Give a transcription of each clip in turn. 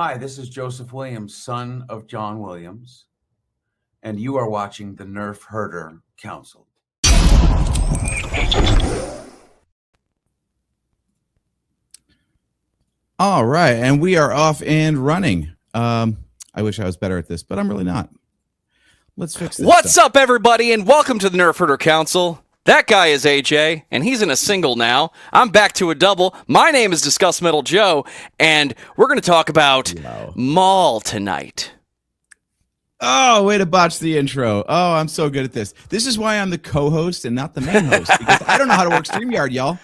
Hi, this is Joseph Williams, son of John Williams, and you are watching the Nerf Herder Council. All right, and we are off and running. I wish I was better at this, but I'm really not. Let's fix this. What's up, everybody, and welcome to the Nerf Herder Council. That guy is AJ, and he's in a single now. I'm back to a double. My name is Discuss Metal Joe, and we're going to talk about Maul tonight. Oh, way to botch the intro. Oh, I'm so good at this. This is why I'm the co-host and not the main host, because I don't know how to work StreamYard, y'all.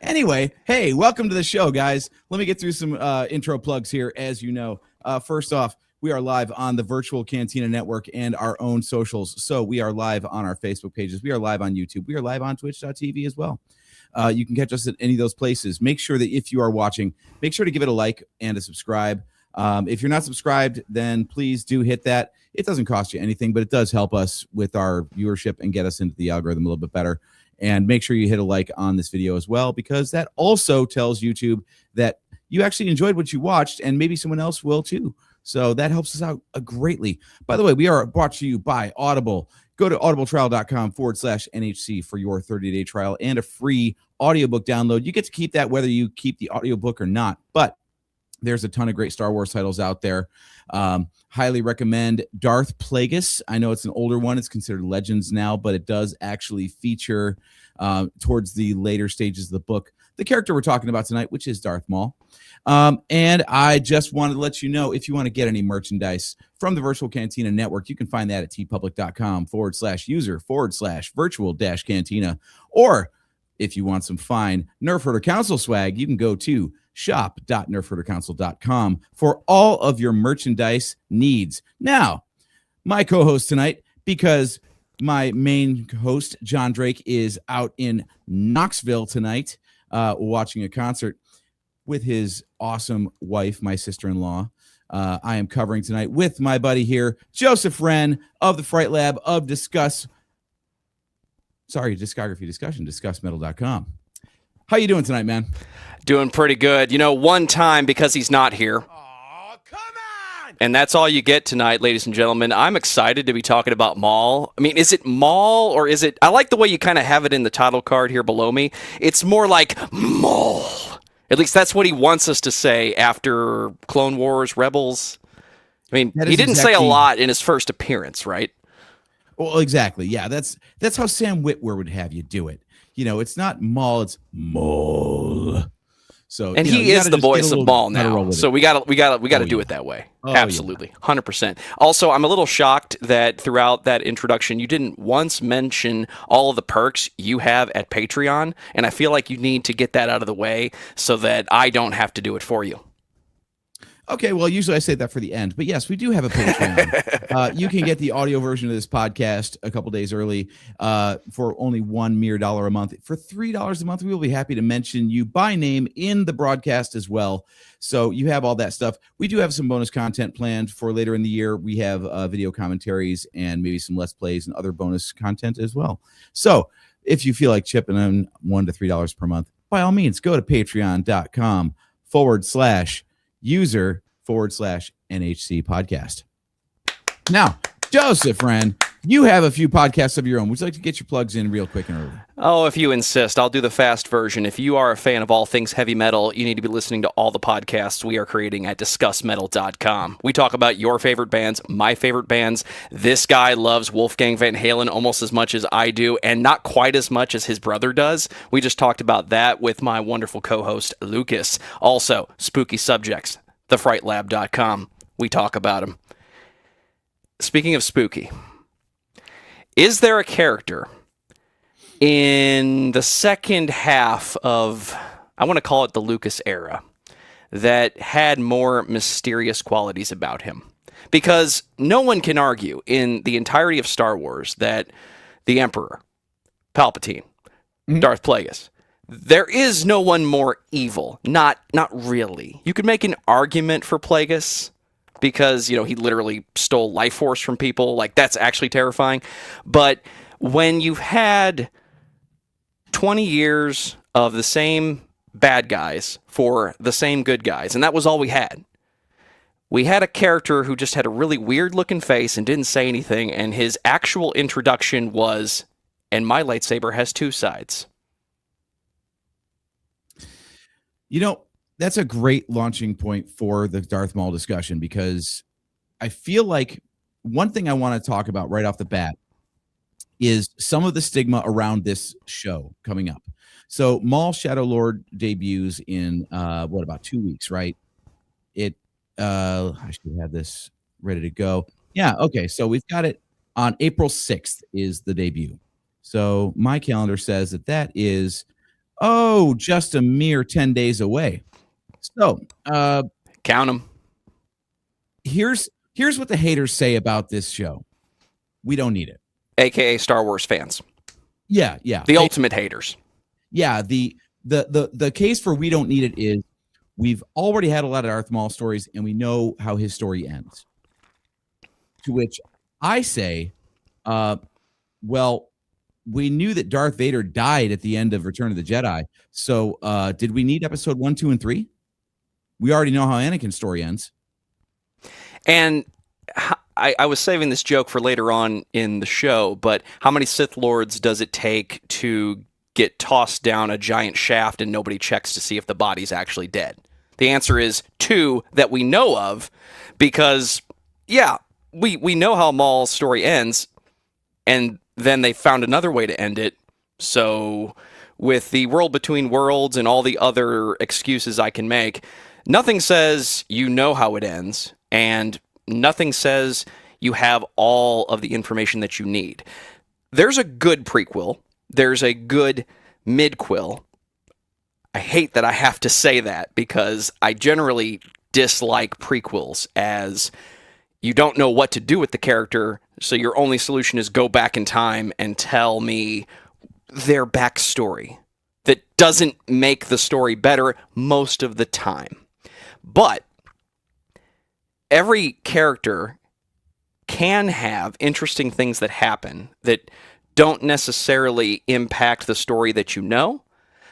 Anyway, hey, welcome to the show, guys. Let me get through some intro plugs here, as you know. First off, we are live on the Virtual Cantina Network and our own socials. So we are live on our Facebook pages. We are live on YouTube. We are live on Twitch.tv as well. You can catch us at any of those places. Make sure that if you are watching, make sure to give it a like and a subscribe. If you're not subscribed, then please do hit that. It doesn't cost you anything, but it does help us with our viewership and get us into the algorithm a little bit better. And make sure you hit a like on this video as well, because that also tells YouTube that you actually enjoyed what you watched, and maybe someone else will too. So that helps us out greatly. By the way, we are brought to you by Audible. Go to audibletrial.com/NHC for your 30-day trial and a free audiobook download. You get to keep that whether you keep the audiobook or not. But there's a ton of great Star Wars titles out there. Highly recommend Darth Plagueis. I know it's an older one. It's considered Legends now, but it does actually feature towards the later stages of the book the character we're talking about tonight, which is Darth Maul. And I just wanted to let you know, if you want to get any merchandise from the Virtual Cantina Network, you can find that at tpublic.com/user/virtual-cantina. Or if you want some fine Nerf Herder Council swag, you can go to shop.nerfherdercouncil.com for all of your merchandise needs. Now, my co-host tonight, because my main host, John Drake, is out in Knoxville tonight watching a concert with his awesome wife, my sister-in-law. I am covering tonight with my buddy here, Joseph Wren of the Fright Lab of Discography Discussion, discussmetal.com. How you doing tonight, man? Doing pretty good. You know, one time, because he's not here. Oh, come on! And that's all you get tonight, ladies and gentlemen. I'm excited to be talking about Maul. I mean, is it Maul or is it... I like the way you kind of have it in the title card here below me. It's more like Maul. At least that's what he wants us to say after Clone Wars, Rebels. I mean, he didn't say a lot in his first appearance, right? Well, exactly. Yeah, that's how Sam Witwer would have you do it. You know, it's not Maul, it's Maul. So, and he is the voice of Maul now. So we gotta do it that way. Oh, absolutely, 100%. Also, I'm a little shocked that throughout that introduction, you didn't once mention all of the perks you have at Patreon, and I feel like you need to get that out of the way so that I don't have to do it for you. Okay, well, usually I say that for the end, but yes, we do have a Patreon. You can get the audio version of this podcast a couple days early for only $1 mere a month. For $3 a month, we will be happy to mention you by name in the broadcast as well. So you have all that stuff. We do have some bonus content planned for later in the year. We have video commentaries and maybe some Let's Plays and other bonus content as well. So if you feel like chipping in $1 to $3 per month, by all means, go to patreon.com/user/NHC podcast. Now, Joseph Wren, you have a few podcasts of your own. Would you like to get your plugs in real quick and early? Oh, if you insist, I'll do the fast version. If you are a fan of all things heavy metal, you need to be listening to all the podcasts we are creating at discussmetal.com. We talk about your favorite bands, my favorite bands. This guy loves Wolfgang Van Halen almost as much as I do, and not quite as much as his brother does. We just talked about that with my wonderful co-host, Lucas. Also, spooky subjects, thefrightlab.com. We talk about them. Speaking of spooky, is there a character in the second half of, I want to call it the Lucas era, that had more mysterious qualities about him? Because no one can argue in the entirety of Star Wars that the Emperor, Palpatine, Darth Plagueis, there is no one more evil. Not really. You could make an argument for Plagueis, because, you know, he literally stole life force from people. Like, that's actually terrifying. But when you've had 20 years of the same bad guys for the same good guys, and that was all we had, we had a character who just had a really weird looking face and didn't say anything, and his actual introduction was, and my lightsaber has two sides. You know, that's a great launching point for the Darth Maul discussion, because I feel like one thing I want to talk about right off the bat is some of the stigma around this show coming up. So Maul Shadow Lord debuts in about 2 weeks, right? I should have this ready to go. Yeah, okay. So we've got it on April 6th is the debut. So my calendar says that is just a mere 10 days away. So count them. Here's what the haters say about this show. We don't need it. AKA Star Wars fans. Yeah. The ultimate haters. Yeah, the case for we don't need it is we've already had a lot of Darth Maul stories, and we know how his story ends. To which I say, well, we knew that Darth Vader died at the end of Return of the Jedi. So did we need episode 1, 2, and 3? We already know how Anakin's story ends. And I was saving this joke for later on in the show, but how many Sith Lords does it take to get tossed down a giant shaft and nobody checks to see if the body's actually dead? The answer is 2 that we know of, because, yeah, we know how Maul's story ends, and then they found another way to end it. So with the world between worlds and all the other excuses I can make, nothing says you know how it ends, and nothing says you have all of the information that you need. There's a good prequel. There's a good midquel. I hate that I have to say that, because I generally dislike prequels, as you don't know what to do with the character, so your only solution is go back in time and tell me their backstory. That doesn't make the story better most of the time. But every character can have interesting things that happen that don't necessarily impact the story that you know,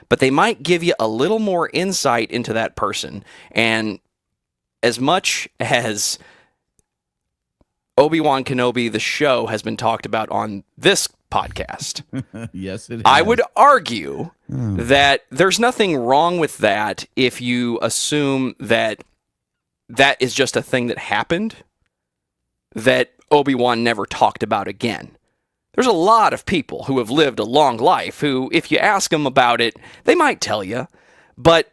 but they might give you a little more insight into that person. And as much as Obi-Wan Kenobi, the show, has been talked about on this podcast, yes, it has. I would argue that there's nothing wrong with that if you assume that that is just a thing that happened that Obi-Wan never talked about again. There's a lot of people who have lived a long life who, if you ask them about it, they might tell you. But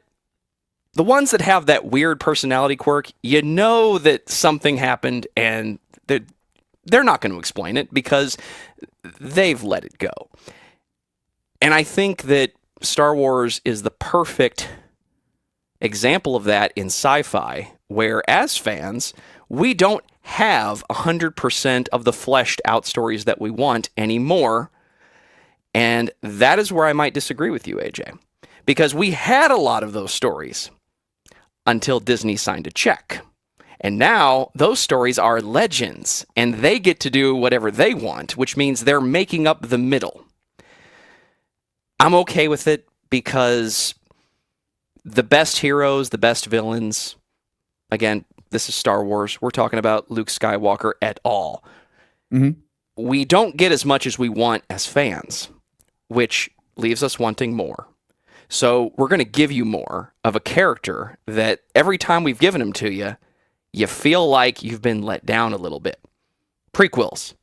the ones that have that weird personality quirk, you know that something happened, and they're not going to explain it because they've let it go. And I think that Star Wars is the perfect example of that in sci-fi, where as fans, we don't have 100% of the fleshed out stories that we want anymore. And that is where I might disagree with you, AJ, because we had a lot of those stories until Disney signed a check. And now those stories are legends, and they get to do whatever they want, which means they're making up the middle. I'm okay with it, because the best heroes, the best villains, again, this is Star Wars. We're talking about Luke Skywalker et al. Mm-hmm. We don't get as much as we want as fans, which leaves us wanting more. So we're going to give you more of a character that every time we've given him to you, you feel like you've been let down a little bit. Prequels.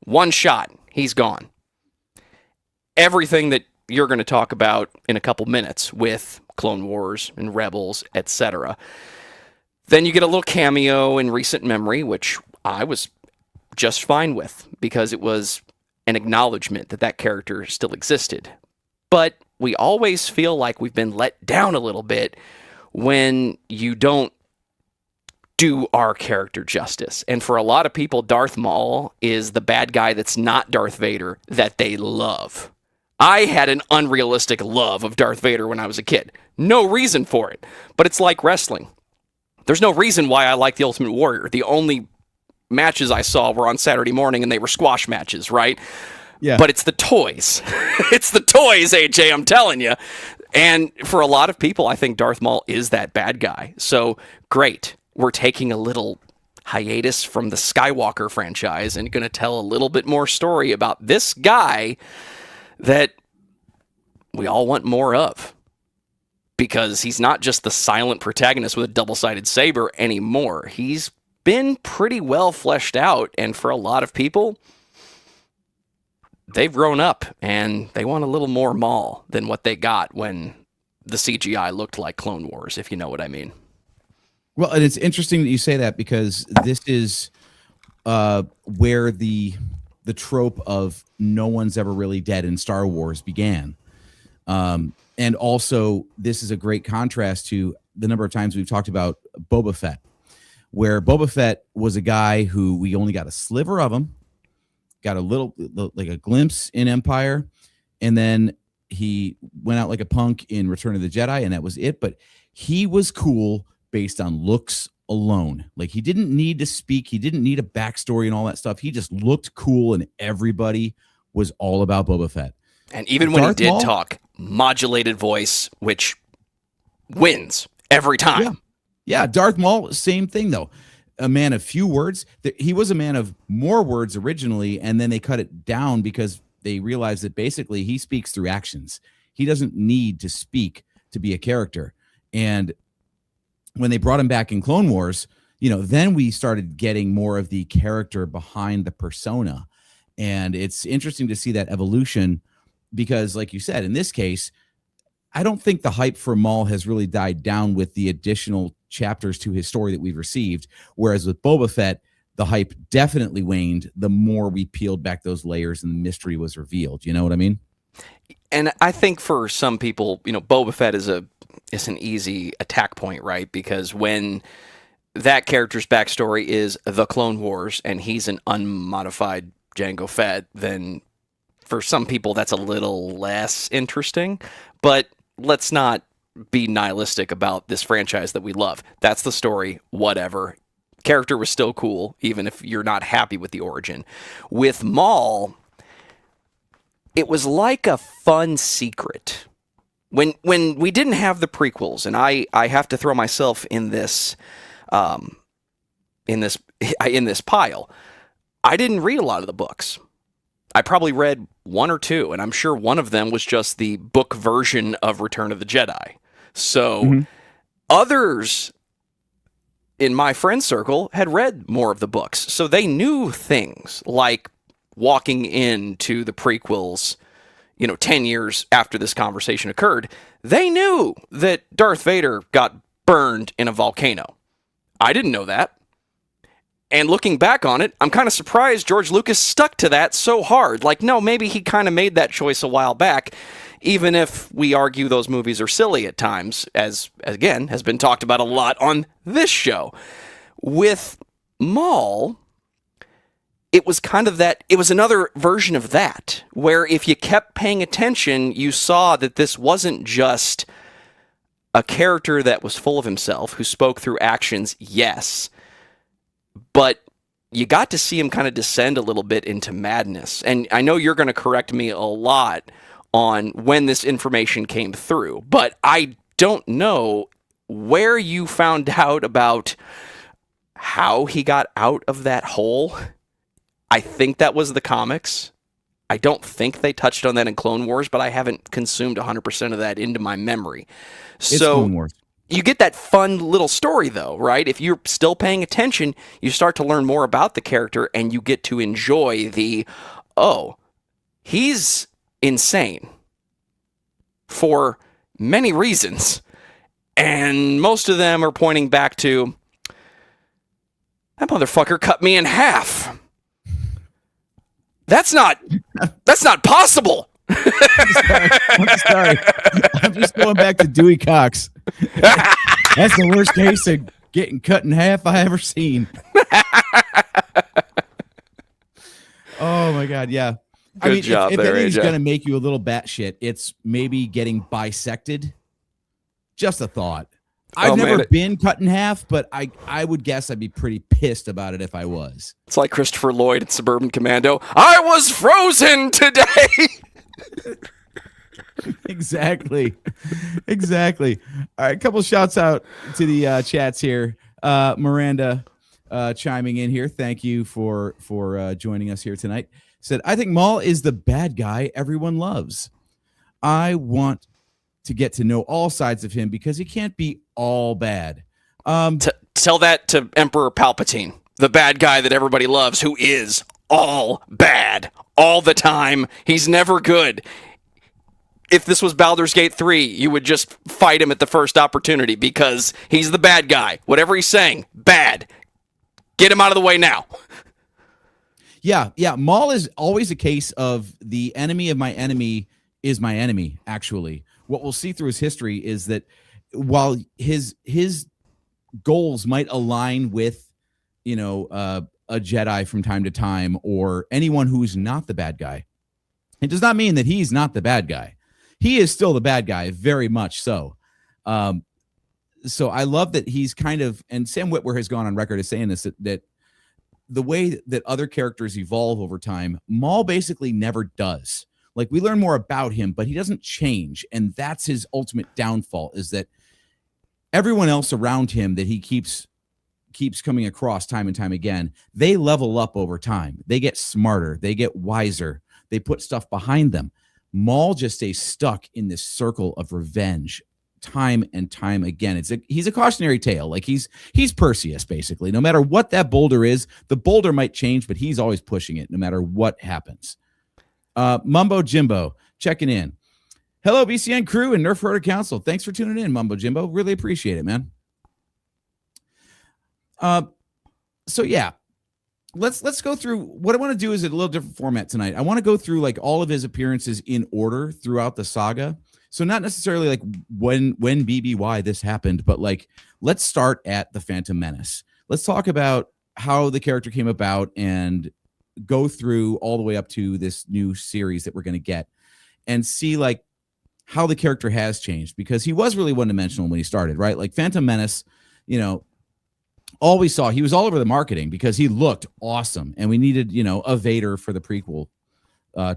One shot. He's gone. Everything that you're going to talk about in a couple minutes with Clone Wars and Rebels, etc. Then you get a little cameo in recent memory, which I was just fine with, because it was an acknowledgement that that character still existed. But we always feel like we've been let down a little bit when you don't do our character justice. And for a lot of people, Darth Maul is the bad guy that's not Darth Vader that they love. I had an unrealistic love of Darth Vader when I was a kid. No reason for it. But it's like wrestling. There's no reason why I like The Ultimate Warrior. The only matches I saw were on Saturday morning, and they were squash matches, right? Yeah. But it's the toys. It's the toys, AJ, I'm telling you. And for a lot of people, I think Darth Maul is that bad guy. So, great. we're taking a little hiatus from the Skywalker franchise and going to tell a little bit more story about this guy that we all want more of. Because he's not just the silent protagonist with a double-sided saber anymore. He's been pretty well fleshed out, and for a lot of people, they've grown up, and they want a little more Maul than what they got when the CGI looked like Clone Wars, if you know what I mean. Well, and it's interesting that you say that, because this is where the trope of no one's ever really dead in Star Wars began. And also, this is a great contrast to the number of times we've talked about Boba Fett, where Boba Fett was a guy who we only got a sliver of him, got a little, like a glimpse in Empire, and then he went out like a punk in Return of the Jedi, and that was it. But he was cool based on looks alone. Like, he didn't need to speak. He didn't need a backstory and all that stuff. He just looked cool, and everybody was all about Boba Fett. And even when Darth he did Maul, talk, modulated voice, which wins every time. Yeah, Darth Maul, same thing, though. A man of few words. He was a man of more words originally, and then they cut it down because they realized that basically he speaks through actions. He doesn't need to speak to be a character. And when they brought him back in Clone Wars, then we started getting more of the character behind the persona. And it's interesting to see that evolution. Because, like you said, in this case, I don't think the hype for Maul has really died down with the additional chapters to his story that we've received. Whereas with Boba Fett, the hype definitely waned the more we peeled back those layers and the mystery was revealed. You know what I mean? And I think for some people, Boba Fett is an easy attack point, right? Because when that character's backstory is the Clone Wars and he's an unmodified Jango Fett, then for some people, that's a little less interesting, but let's not be nihilistic about this franchise that we love. That's the story, whatever. Character was still cool, even if you're not happy with the origin. With Maul, it was like a fun secret. When we didn't have the prequels, and I have to throw myself in this pile, I didn't read a lot of the books. I probably read one or two, and I'm sure one of them was just the book version of Return of the Jedi. So others in my friend circle had read more of the books, so they knew things like walking into the prequels, 10 years after this conversation occurred. They knew that Darth Vader got burned in a volcano. I didn't know that. And looking back on it, I'm kind of surprised George Lucas stuck to that so hard. Like, no, maybe he kind of made that choice a while back, even if we argue those movies are silly at times, as again, has been talked about a lot on this show. With Maul, it was kind of that, it was another version of that, where if you kept paying attention, you saw that this wasn't just a character that was full of himself, who spoke through actions, yes, but you got to see him kind of descend a little bit into madness. And I know you're going to correct me a lot on when this information came through, but I don't know where you found out about how he got out of that hole. I think that was the comics. I don't think they touched on that in Clone Wars, but I haven't consumed 100% of that into my memory. It's Clone Wars. You get that fun little story, though, right? If you're still paying attention, you start to learn more about the character, and you get to enjoy he's insane for many reasons. And most of them are pointing back to, that motherfucker cut me in half. That's not possible. I'm sorry. I'm just going back to Dewey Cox. That's the worst case of getting cut in half I ever seen. Oh my God, yeah. Good job if there, anything's AJ. going to make you a little batshit, it's maybe getting bisected. Just a thought. I've never been cut in half, but I would guess I'd be pretty pissed about it if I was. It's like Christopher Lloyd in Suburban Commando. I was frozen today. Exactly. All right, a couple shouts out to the chats here. Miranda chiming in here. Thank you for joining us here tonight. Said, I think Maul is the bad guy everyone loves. I want to get to know all sides of him because he can't be all bad. Tell that to Emperor Palpatine, the bad guy that everybody loves, who is all bad all the time. He's never good. If this was Baldur's Gate 3, you would just fight him at the first opportunity because he's the bad guy. Whatever he's saying, bad. Get him out of the way now. Yeah. Maul is always a case of the enemy of my enemy is my enemy, actually. What we'll see through his history is that while his goals might align with, a Jedi from time to time or anyone who's not the bad guy, it does not mean that he's not the bad guy. He is still the bad guy, very much so. So I love that he's kind of, and Sam Witwer has gone on record as saying this, that the way that other characters evolve over time, Maul basically never does. Like, we learn more about him, but he doesn't change. And that's his ultimate downfall, is that everyone else around him that he keeps coming across time and time again, they level up over time. They get smarter. They get wiser. They put stuff behind them. Maul just stays stuck in this circle of revenge time and time again. He's a cautionary tale. Like, he's Perseus, basically. No matter what that boulder is, the boulder might change, but he's always pushing it no matter what happens. Mumbo Jimbo checking in. Hello, BCN crew and Nerf Herder Council. Thanks for tuning in, Mumbo Jimbo. Really appreciate it, man. So yeah, let's go through. What I want to do is a little different format tonight. I want to go through like all of his appearances in order throughout the saga. So not necessarily like when BBY this happened, but like, let's start at the Phantom Menace. Let's talk about how the character came about and go through all the way up to this new series that we're going to get and see like how the character has changed, because he was really one-dimensional when he started, right? Like Phantom Menace, all we saw, he was all over the marketing because he looked awesome and we needed, a Vader for the prequel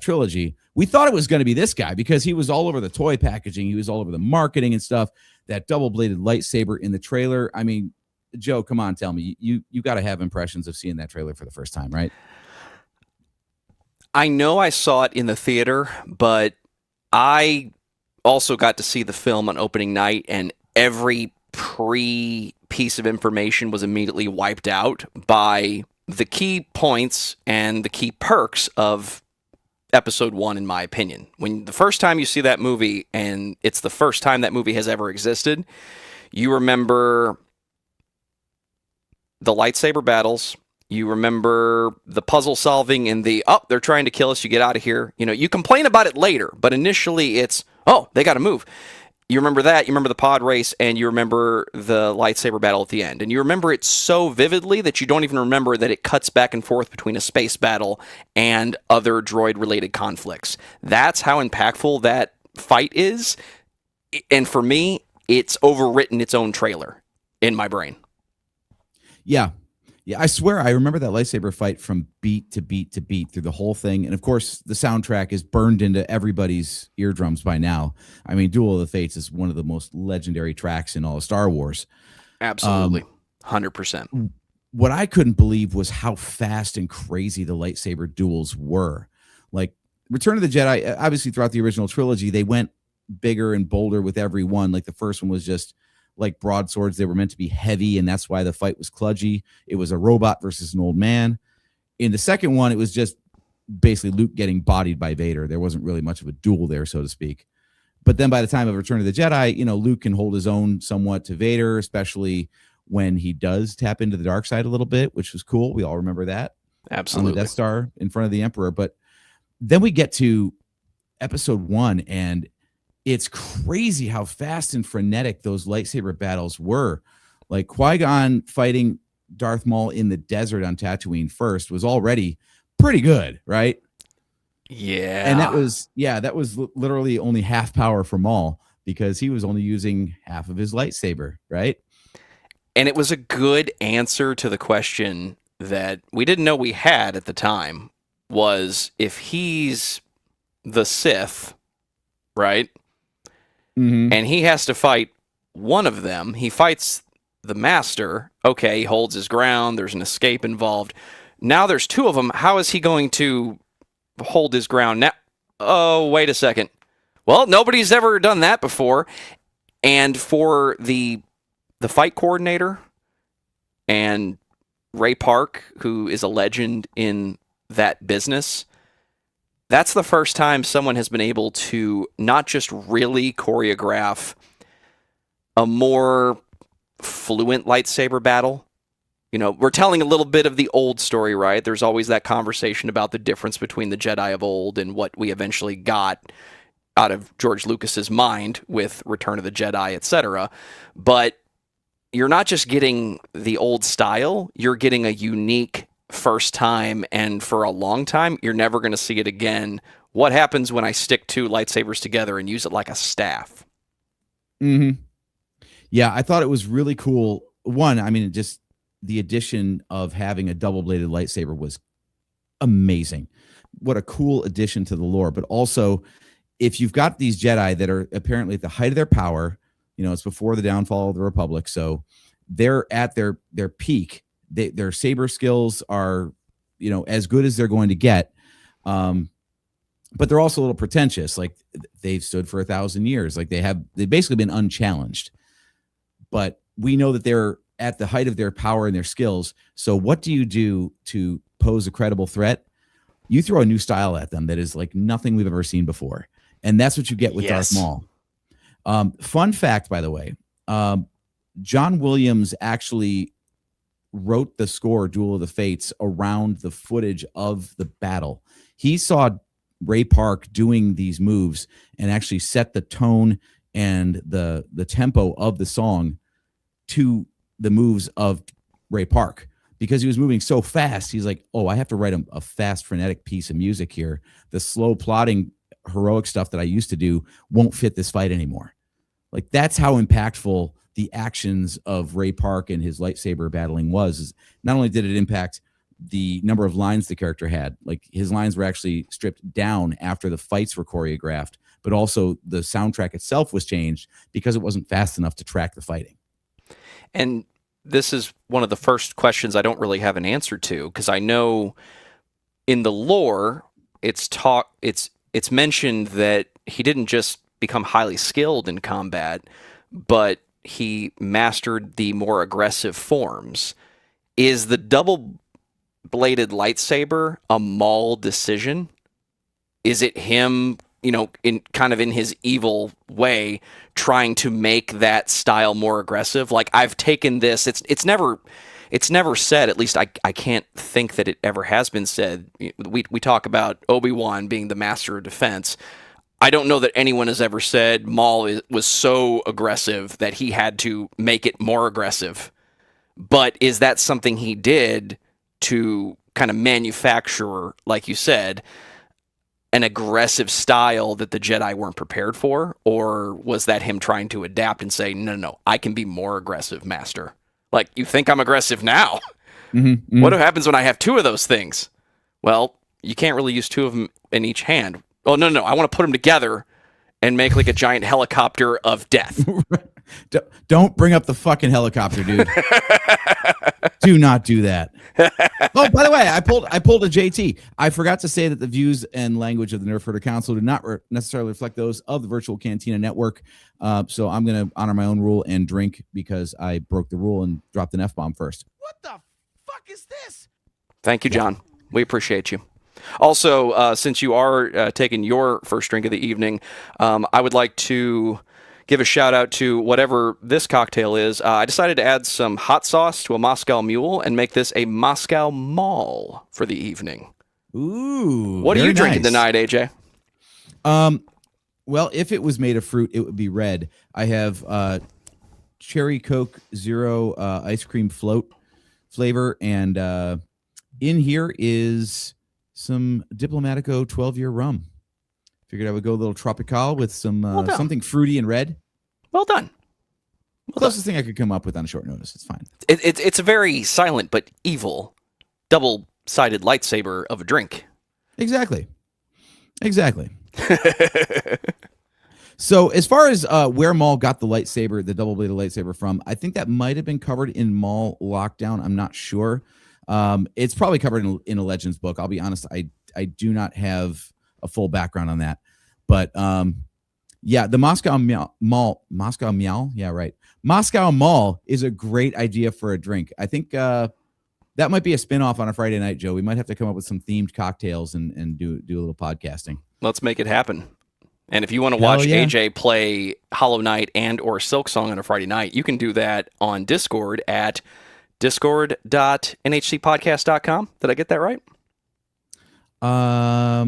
trilogy. We thought it was going to be this guy because he was all over the toy packaging. He was all over the marketing and stuff. That double-bladed lightsaber in the trailer. I mean, Joe, come on, tell me. You got to have impressions of seeing that trailer for the first time, right? I know I saw it in the theater, but I also got to see the film on opening night, and every piece of information was immediately wiped out by the key points and the key perks of episode 1, in my opinion. When the first time you see that movie, and it's the first time that movie has ever existed, you remember the lightsaber battles. You remember the puzzle solving and they're trying to kill us, you get out of here. You complain about it later, but initially it's, they got to move. You remember that, you remember the pod race, and you remember the lightsaber battle at the end. And you remember it so vividly that you don't even remember that it cuts back and forth between a space battle and other droid-related conflicts. That's how impactful that fight is. And for me, it's overwritten its own trailer in my brain. Yeah, I swear I remember that lightsaber fight from beat to beat to beat through the whole thing. And of course, the soundtrack is burned into everybody's eardrums by now. I mean, Duel of the Fates is one of the most legendary tracks in all of Star Wars. Absolutely. 100%. What I couldn't believe was how fast and crazy the lightsaber duels were. Like Return of the Jedi, obviously throughout the original trilogy, they went bigger and bolder with every one. Like the first one was just like broadswords. They were meant to be heavy, and that's why the fight was kludgy. It was a robot versus an old man. In the second one, it was just basically Luke getting bodied by Vader. There wasn't really much of a duel there, so to speak. But then by the time of Return of the Jedi, Luke can hold his own somewhat to Vader, especially when he does tap into the dark side a little bit, which was cool. We all remember that. Absolutely. On the Death Star in front of the Emperor. But then we get to episode 1, and it's crazy how fast and frenetic those lightsaber battles were. Like Qui-Gon fighting Darth Maul in the desert on Tatooine first was already pretty good, right? Yeah. And that was literally only half power for Maul because he was only using half of his lightsaber, right? And it was a good answer to the question that we didn't know we had at the time, was if he's the Sith, right? Mm-hmm. And he has to fight one of them. He fights the master. Okay, he holds his ground. There's an escape involved. Now there's two of them. How is he going to hold his ground now? Oh, wait a second. Well, nobody's ever done that before. And for the fight coordinator and Ray Park, who is a legend in that business, that's the first time someone has been able to not just really choreograph a more fluent lightsaber battle. You know, we're telling a little bit of the old story, right? There's always that conversation about the difference between the Jedi of old and what we eventually got out of George Lucas's mind with Return of the Jedi, etc. But you're not just getting the old style, you're getting a unique first time, and for a long time, you're never going to see it again. What happens when I stick two lightsabers together and use it like a staff? Mm-hmm. Yeah, I thought it was really cool. One, I mean, just the addition of having a double-bladed lightsaber was amazing. What a cool addition to the lore. But also, if you've got these Jedi that are apparently at the height of their power, you know, it's before the downfall of the Republic, so they're at their peak. Their saber skills are, you know, as good as they're going to get. But they're also a little pretentious. Like, they've stood for 1,000 years. Like, they've basically been unchallenged. But we know that they're at the height of their power and their skills. So what do you do to pose a credible threat? You throw a new style at them that is like nothing we've ever seen before. And that's what you get with Yes. Darth Maul. Fun fact, by the way, John Williams actually wrote the score, Duel of the Fates, around the footage of the battle. He saw Ray Park doing these moves and actually set the tone and the tempo of the song to the moves of Ray Park, because he was moving so fast. He's like, oh, I have to write a fast, frenetic piece of music here. The slow, plodding, heroic stuff that I used to do won't fit this fight anymore. Like, that's how impactful the actions of Ray Park and his lightsaber battling was. Is not only did it impact the number of lines the character had, like his lines were actually stripped down after the fights were choreographed, but also the soundtrack itself was changed because it wasn't fast enough to track the fighting. And this is one of the first questions I don't really have an answer to, because I know in the lore it's mentioned that he didn't just become highly skilled in combat, but he mastered the more aggressive forms. Is the double-bladed lightsaber a Maul decision? Is it him, you know, in his evil way, trying to make that style more aggressive? Like, I've taken this. It's never said. At least I can't think that it ever has been said. We talk about Obi-Wan being the master of defense. I don't know that anyone has ever said Maul was so aggressive that he had to make it more aggressive. But is that something he did to kind of manufacture, like you said, an aggressive style that the Jedi weren't prepared for? Or was that him trying to adapt and say, no, I can be more aggressive, master? Like, you think I'm aggressive now? Mm-hmm. What happens when I have two of those things? Well, you can't really use two of them in each hand. Oh, no, I want to put them together and make like a giant helicopter of death. Don't bring up the fucking helicopter, dude. Do not do that. Oh, by the way, I pulled a JT. I forgot to say that the views and language of the Nerf Herder Council do not necessarily reflect those of the Virtual Cantina Network. So I'm going to honor my own rule and drink because I broke the rule and dropped an F-bomb first. What the fuck is this? Thank you, John. We appreciate you. Also, since you are taking your first drink of the evening, I would like to give a shout out to whatever this cocktail is. I decided to add some hot sauce to a Moscow Mule and make this a Moscow Maul for the evening. Ooh. What are you drinking nice. tonight, AJ? Well, if it was made of fruit, it would be red. I have cherry Coke Zero ice cream float flavor, and in here is some Diplomatico 12-year rum. Figured I would go a little tropical with some something fruity and red. Well done. Closest thing I could come up with on short notice. It's fine. It's a very silent but evil double-sided lightsaber of a drink. Exactly. So as far as where Maul got the lightsaber, the double-bladed lightsaber from, I think that might have been covered in Maul Lockdown. I'm not sure. It's probably covered in a Legends book. I'll be honest, I do not have a full background on that. But yeah, the Moscow Meow. Yeah, right. Moscow Mall is a great idea for a drink. I think that might be a spinoff on a Friday night, Joe. We might have to come up with some themed cocktails and do a little podcasting. Let's make it happen. And if you want to watch AJ play Hollow Knight and or Silksong on a Friday night, you can do that on Discord at discord.nhcpodcast.com. Did I get that right? I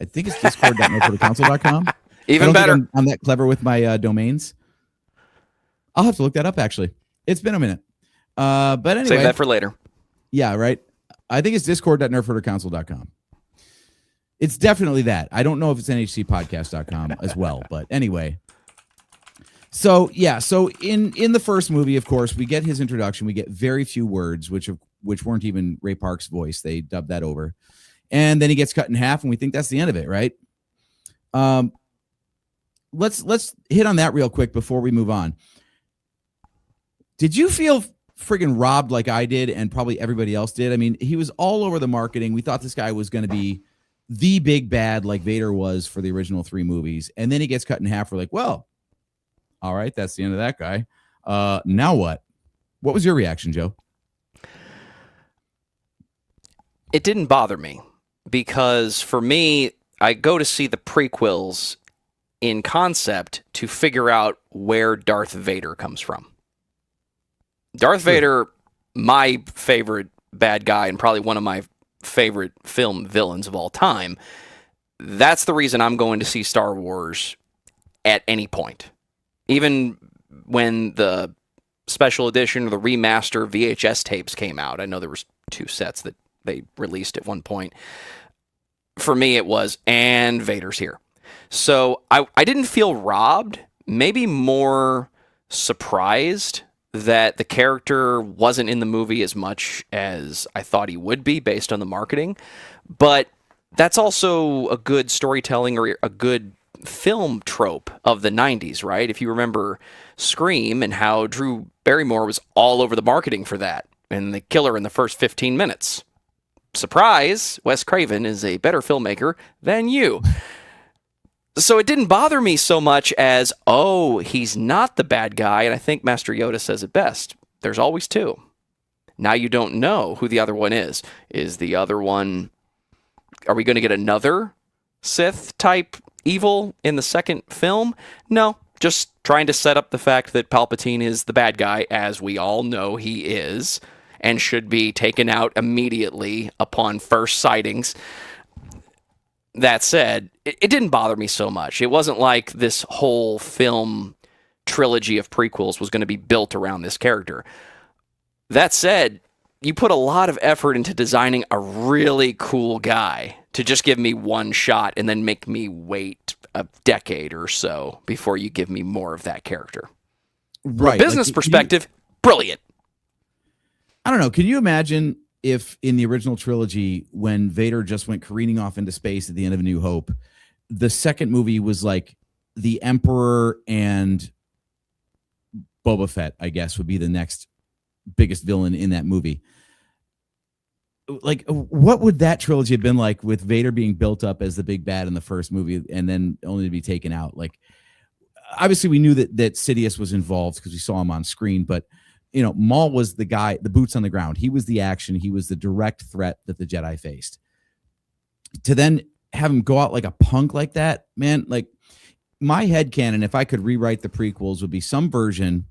think it's discord.nofotocouncil.com. Even better. I'm that clever with my domains. I'll have to look that up, actually. It's been a minute. But anyway. Save that for later. Yeah, right. I think it's discord.nerdfootercouncil.com. It's definitely that. I don't know if it's nhcpodcast.com as well, but anyway. So, yeah. So in the first movie, of course, we get his introduction. We get very few words, which weren't even Ray Park's voice. They dubbed that over. And then he gets cut in half, and we think that's the end of it, right? Let's hit on that real quick before we move on. Did you feel friggin' robbed like I did and probably everybody else did? I mean, he was all over the marketing. We thought this guy was going to be the big bad like Vader was for the original 3 movies. And then he gets cut in half. We're like, well, all right, that's the end of that guy. Now what? What was your reaction, Joe? It didn't bother me because for me, I go to see the prequels in concept to figure out where Darth Vader comes from. Darth Vader, my favorite bad guy and probably one of my favorite film villains of all time. That's the reason I'm going to see Star Wars at any point. Even when the special edition or the remaster VHS tapes came out. I know there was 2 sets that they released at one point. For me, it was, and Vader's here. So I didn't feel robbed, maybe more surprised that the character wasn't in the movie as much as I thought he would be based on the marketing. But that's also a good storytelling or a good film trope of the 90s, right? If you remember Scream and how Drew Barrymore was all over the marketing for that and the killer in the first 15 minutes. Surprise, Wes Craven is a better filmmaker than you. So it didn't bother me so much as, oh, he's not the bad guy. And I think Master Yoda says it best. There's always 2. Now you don't know who the other one is. Is the other one... Are we going to get another Sith-type evil in the second film? No, just trying to set up the fact that Palpatine is the bad guy, as we all know he is, and should be taken out immediately upon first sightings. That said, it didn't bother me so much. It wasn't like this whole film trilogy of prequels was going to be built around this character. That said, you put a lot of effort into designing a really cool guy to just give me one shot and then make me wait a decade or so before you give me more of that character. Right. From a business perspective, brilliant. I don't know. Can you imagine if in the original trilogy, when Vader just went careening off into space at the end of A New Hope, the second movie was like the Emperor and Boba Fett, I guess, would be the next biggest villain in that movie. Like, what would that trilogy have been like with Vader being built up as the big bad in the first movie and then only to be taken out? Like, obviously we knew that Sidious was involved because we saw him on screen, but you know, Maul was the guy, the boots on the ground. He was the action. He was the direct threat that the Jedi faced. To then have him go out like a punk like that, man, like my headcanon, if I could rewrite the prequels, would be some version,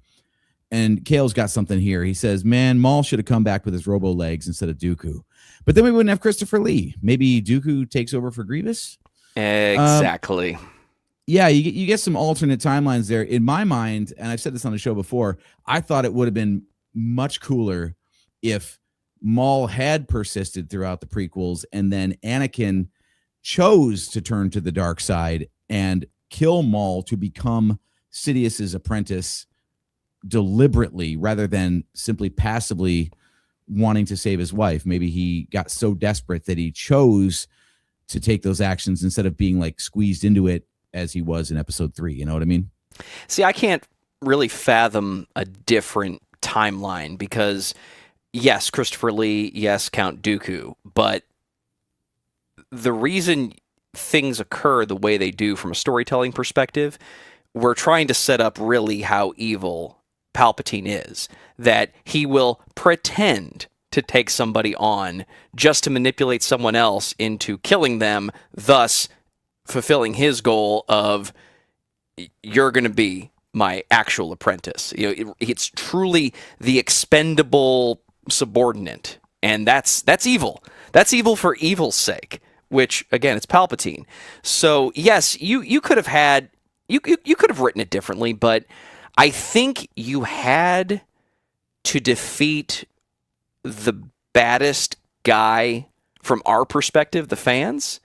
and Kale's got something here. He says, man, Maul should have come back with his robo legs instead of Dooku. But then we wouldn't have Christopher Lee. Maybe Dooku takes over for Grievous? Exactly. Yeah, you get some alternate timelines there. In my mind, and I've said this on the show before, I thought it would have been much cooler if Maul had persisted throughout the prequels and then Anakin chose to turn to the dark side and kill Maul to become Sidious's apprentice deliberately rather than simply passively wanting to save his wife. Maybe he got so desperate that he chose to take those actions instead of being like squeezed into it as he was in episode 3. You know what I mean? See, I can't really fathom a different timeline because, yes, Christopher Lee, yes, Count Dooku, but the reason things occur the way they do from a storytelling perspective, we're trying to set up really how evil Palpatine is, that he will pretend to take somebody on just to manipulate someone else into killing them, thus fulfilling his goal of, you're going to be my actual apprentice. It's truly the expendable subordinate, and that's evil. That's evil for evil's sake, which again, it's Palpatine. So yes, you could have had you could have written it differently, but I think you had to defeat the baddest guy from our perspective, the fans,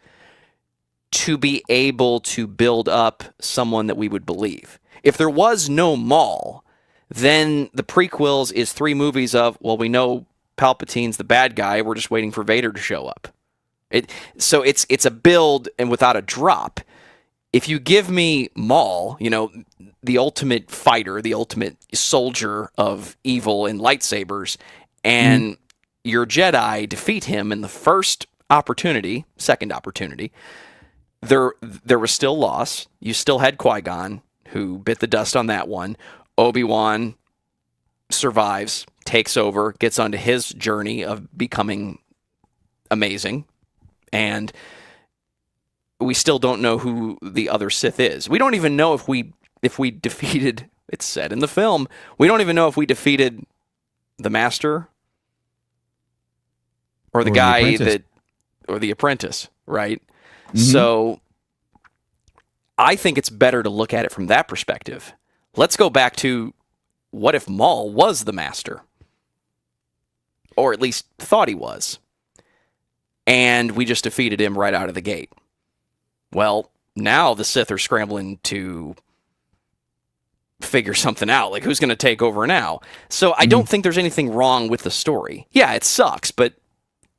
to be able to build up someone that we would believe. If there was no Maul, then the prequels is 3 movies of, well, we know Palpatine's the bad guy, we're just waiting for Vader to show up. So it's a build and without a drop. If you give me Maul, the ultimate fighter, the ultimate soldier of evil and lightsabers, and your Jedi defeat him in the first opportunity, second opportunity, there was still loss. You still had Qui-Gon, who bit the dust on that one. Obi-Wan survives, takes over, gets onto his journey of becoming amazing, and we still don't know who the other Sith is. We don't even know if we defeated, it's said in the film, we don't even know if we defeated the Master or the guy or the apprentice, right? Mm-hmm. So I think it's better to look at it from that perspective. Let's go back to, what if Maul was the Master? Or at least thought he was. And we just defeated him right out of the gate. Well, now the Sith are scrambling to figure something out. Like, who's going to take over now? So I don't think there's anything wrong with the story. Yeah, it sucks, but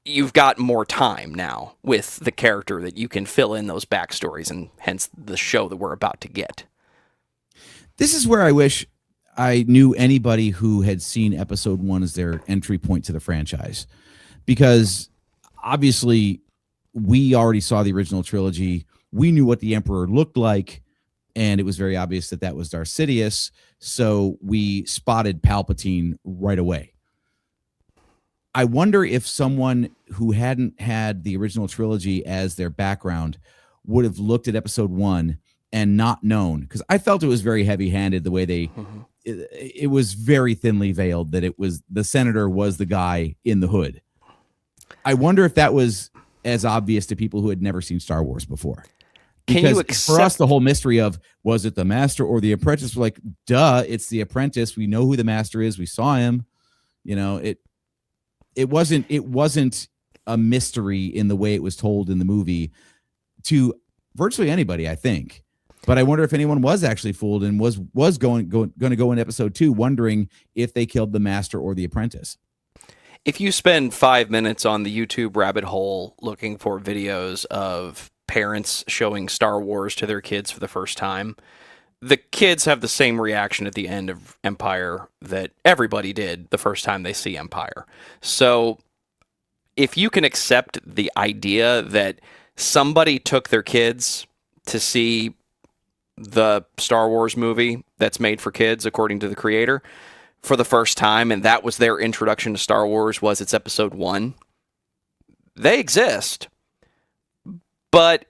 you've got more time now with the character that you can fill in those backstories, and hence the show that we're about to get. This is where I wish I knew anybody who had seen episode 1 as their entry point to the franchise. Because obviously we already saw the original trilogy. We knew what the Emperor looked like, and it was very obvious that was Darth Sidious. So we spotted Palpatine right away. I wonder if someone who hadn't had the original trilogy as their background would have looked at episode 1 and not known, because I felt it was very heavy-handed the way they it was very thinly veiled that it was the senator was the guy in the hood. I wonder if that was as obvious to people who had never seen Star Wars before. Because for us, the whole mystery of, was it the Master or the apprentice? We're like, duh, it's the apprentice. We know who the Master is. We saw him. It wasn't a mystery in the way it was told in the movie to virtually anybody, I think. But I wonder if anyone was actually fooled and was going to go in episode 2 wondering if they killed the Master or the apprentice. If you spend 5 minutes on the YouTube rabbit hole looking for videos of parents showing Star Wars to their kids for the first time, the kids have the same reaction at the end of Empire that everybody did the first time they see Empire. So if you can accept the idea that somebody took their kids to see the Star Wars movie that's made for kids, according to the creator, for the first time, and that was their introduction to Star Wars, was it's episode 1, they exist. But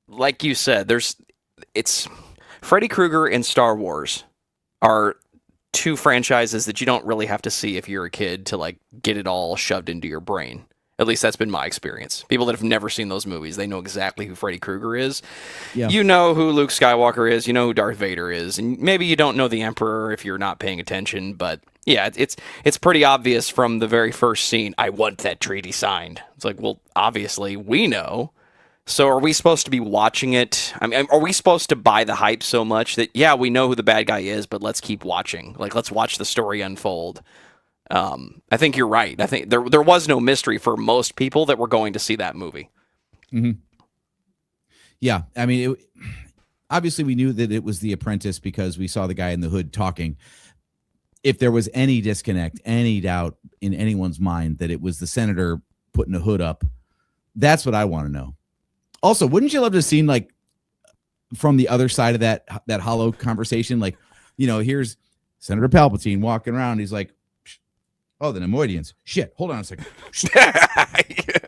like you said, it's Freddy Krueger and Star Wars are 2 franchises that you don't really have to see if you're a kid to like get it all shoved into your brain. At least that's been my experience. People that have never seen those movies, they know exactly who Freddy Krueger is. Yeah. You know who Luke Skywalker is. You know who Darth Vader is. And maybe you don't know the Emperor if you're not paying attention. But yeah, it's pretty obvious from the very first scene. I want that treaty signed. It's like, well, obviously we know. So are we supposed to be watching it? I mean, are we supposed to buy the hype so much that, yeah, we know who the bad guy is, but let's keep watching. Like, let's watch the story unfold. I think you're right. I think there was no mystery for most people that were going to see that movie. Mm-hmm. Yeah, I mean, obviously we knew that it was the apprentice because we saw the guy in the hood talking. If there was any disconnect, any doubt in anyone's mind that it was the senator putting a hood up, that's what I want to know. Also, wouldn't you love to have seen like from the other side of that hollow conversation, like, here's Senator Palpatine walking around. He's like, oh, the Nemoidians. Shit, hold on a second.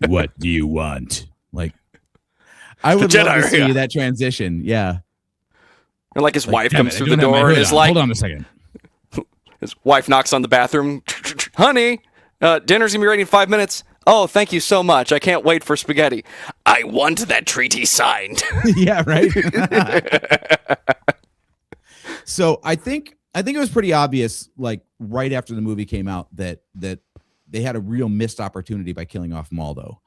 What do you want? Like, I would love to see that transition. Yeah. And like his wife comes through the door and is like, hold on a second. His wife knocks on the bathroom. Honey, dinner's gonna be ready in 5 minutes. Oh, thank you so much. I can't wait for spaghetti. I want that treaty signed. Yeah, right. So I think it was pretty obvious, like right after the movie came out, that they had a real missed opportunity by killing off Maul, though,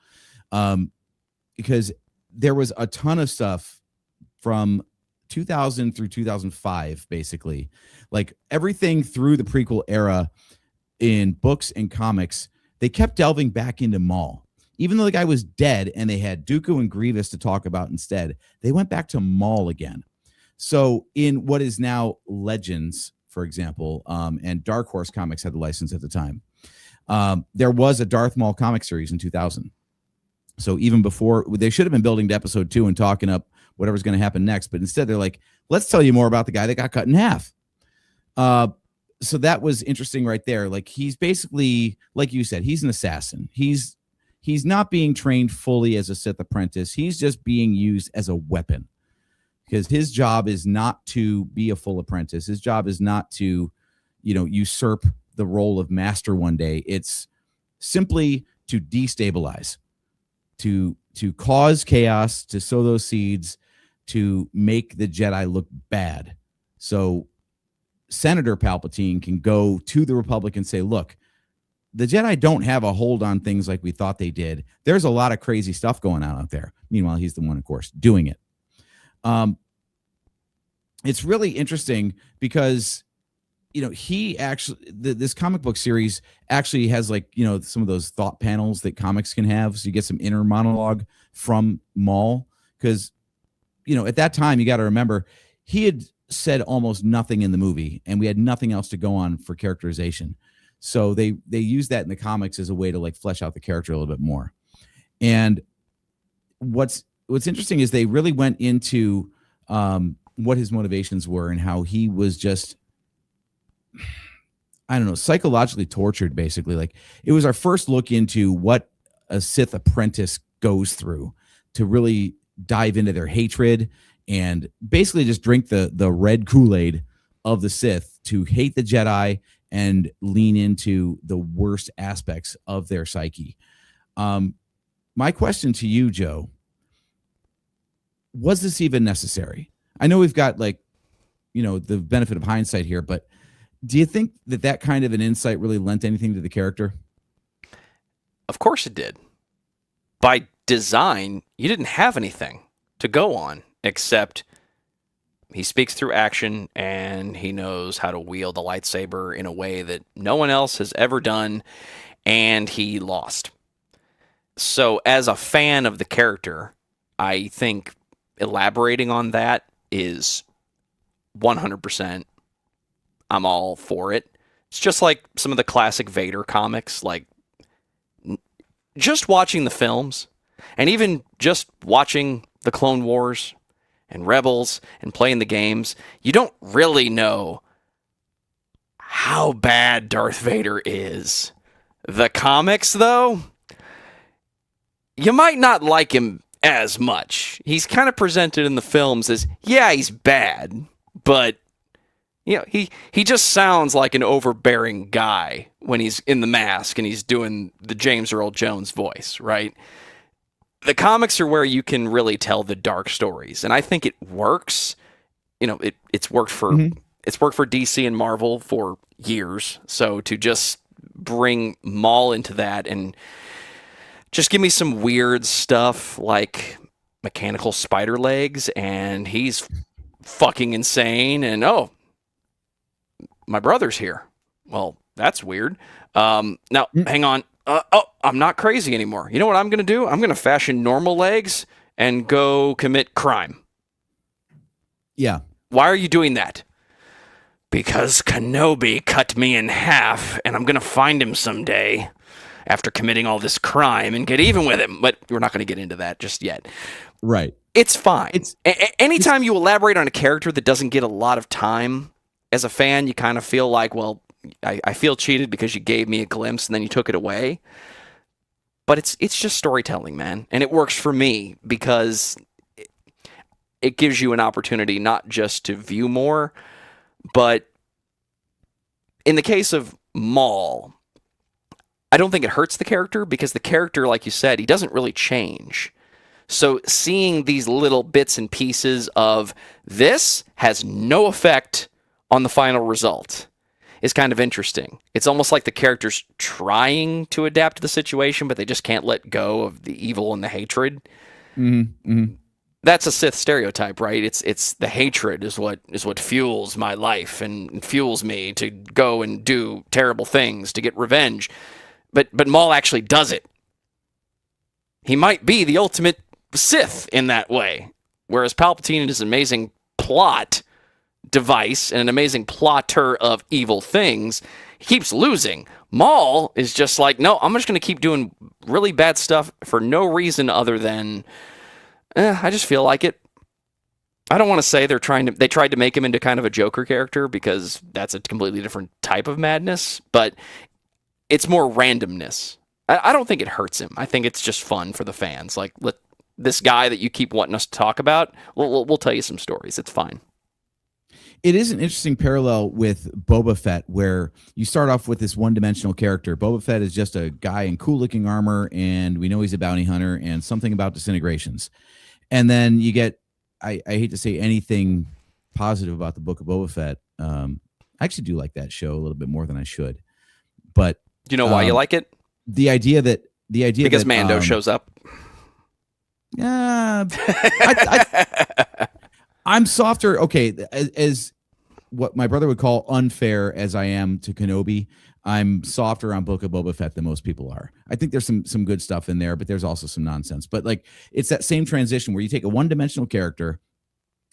because there was a ton of stuff from 2000 through 2005, basically, like everything through the prequel era in books and comics. They kept delving back into Maul, even though the guy was dead, and they had Dooku and Grievous to talk about instead. They went back to Maul again. So in what is now Legends, for example, and Dark Horse Comics had the license at the time, there was a Darth Maul comic series in 2000. So even before, they should have been building to episode 2 and talking up whatever's going to happen next. But instead, they're like, let's tell you more about the guy that got cut in half. So that was interesting right there. Like, he's basically, like you said, he's an assassin. He's not being trained fully as a Sith apprentice. He's just being used as a weapon, because his job is not to be a full apprentice. His job is not to, usurp the role of master one day. It's simply to destabilize, to cause chaos, to sow those seeds, to make the Jedi look bad. So Senator Palpatine can go to the Republic and say, look, the Jedi don't have a hold on things like we thought they did. There's a lot of crazy stuff going on out there. Meanwhile, he's the one, of course, doing it. It's really interesting because, he actually, this comic book series actually has like, some of those thought panels that comics can have. So you get some inner monologue from Maul. Because, at that time, you got to remember, he had said almost nothing in the movie, and we had nothing else to go on for characterization. So they use that in the comics as a way to like flesh out the character a little bit more. And what's interesting is they really went into what his motivations were and how he was just, I don't know, psychologically tortured, basically. Like, it was our first look into what a Sith apprentice goes through to really dive into their hatred and basically just drink the red Kool-Aid of the Sith, to hate the Jedi and lean into the worst aspects of their psyche. My question to you, Joe, was this even necessary? I know we've got the benefit of hindsight here, but do you think that kind of an insight really lent anything to the character? Of course it did. By design, you didn't have anything to go on except he speaks through action and he knows how to wield the lightsaber in a way that no one else has ever done, and he lost. So as a fan of the character, I think elaborating on that is 100%. I'm all for it. It's just like some of the classic Vader comics, like just watching the films and even just watching the Clone Wars and Rebels and playing the games, you don't really know how bad Darth Vader is. The comics, though, you might not like him as much. He's kind of presented in the films as, yeah, he's bad, but he just sounds like an overbearing guy when he's in the mask and he's doing the James Earl Jones voice, right? The comics are where you can really tell the dark stories, and I think it works. It's worked for DC and Marvel for years. So to just bring Maul into that and just give me some weird stuff like mechanical spider legs, and he's fucking insane, and my brother's here. Well, that's weird. Now, hang on. I'm not crazy anymore. You know what I'm going to do? I'm going to fashion normal legs and go commit crime. Yeah. Why are you doing that? Because Kenobi cut me in half, and I'm going to find him someday after committing all this crime and get even with him. But we're not going to get into that just yet. Right. It's fine. Anytime you elaborate on a character that doesn't get a lot of time, as a fan, you kind of feel like, well, I feel cheated because you gave me a glimpse and then you took it away. But it's just storytelling, man. And it works for me because it gives you an opportunity not just to view more, but in the case of Maul, I don't think it hurts the character because the character, like you said, he doesn't really change. So seeing these little bits and pieces of this has no effect on the final result is kind of interesting. It's almost like the character's trying to adapt to the situation, but they just can't let go of the evil and the hatred. Mm-hmm. Mm-hmm. That's a Sith stereotype, right? It's the hatred is what fuels my life and fuels me to go and do terrible things to get revenge. But Maul actually does it. He might be the ultimate Sith in that way, whereas Palpatine is an amazing plot device and an amazing plotter of evil things. He keeps losing. Maul is just like, no, I'm just going to keep doing really bad stuff for no reason other than I just feel like it. I don't want to say they tried to make him into kind of a Joker character because that's a completely different type of madness, but it's more randomness. I don't think it hurts him. I think it's just fun for the fans. Like, this guy that you keep wanting us to talk about, we'll tell you some stories. It's fine. It is an interesting parallel with Boba Fett, where you start off with this one-dimensional character. Boba Fett is just a guy in cool-looking armor, and we know he's a bounty hunter and something about disintegrations. And then you get, I hate to say anything positive about the Book of Boba Fett. I actually do like that show a little bit more than I should. But do you know why you like it? The idea because Mando shows up. I'm softer. Okay, as what my brother would call unfair as I am to Kenobi, I'm softer on Book of Boba Fett than most people are. I think there's some good stuff in there, but there's also some nonsense. But like, it's that same transition where you take a one-dimensional character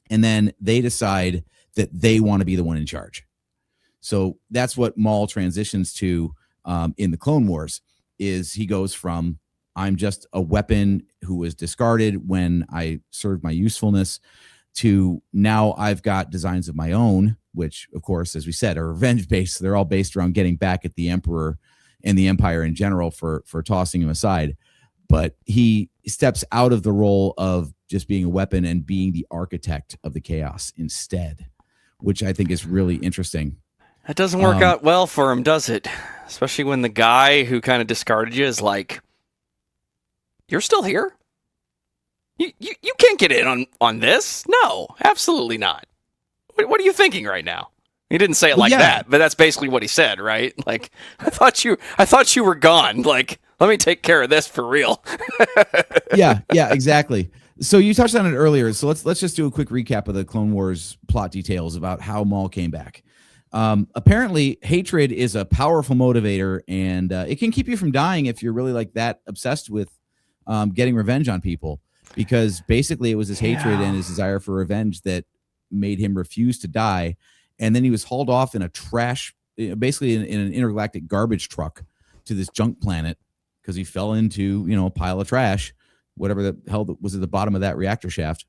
and then they decide that they want to be the one in charge. So that's what Maul transitions to in the Clone Wars, is he goes from, I'm just a weapon who was discarded when I served my usefulness, to now I've got designs of my own, which, of course, as we said, are revenge-based. They're all based around getting back at the Emperor and the Empire in general for tossing him aside. But he steps out of the role of just being a weapon and being the architect of the chaos instead, which I think is really interesting. That doesn't work out well for him, does it? Especially when the guy who kind of discarded you is like, you're still here? You can't get in on this. No, absolutely not. What are you thinking right now? He didn't say it that, but that's basically what he said, right? Like, I thought you were gone. Like, let me take care of this for real. yeah, exactly. So you touched on it earlier. So let's just do a quick recap of the Clone Wars plot details about how Maul came back. Apparently, hatred is a powerful motivator, and it can keep you from dying if you're really like that obsessed with getting revenge on people. Because basically it was his hatred and his desire for revenge that made him refuse to die. And then he was hauled off in a trash, basically in an intergalactic garbage truck to this junk planet because he fell into, a pile of trash, whatever the hell was at the bottom of that reactor shaft.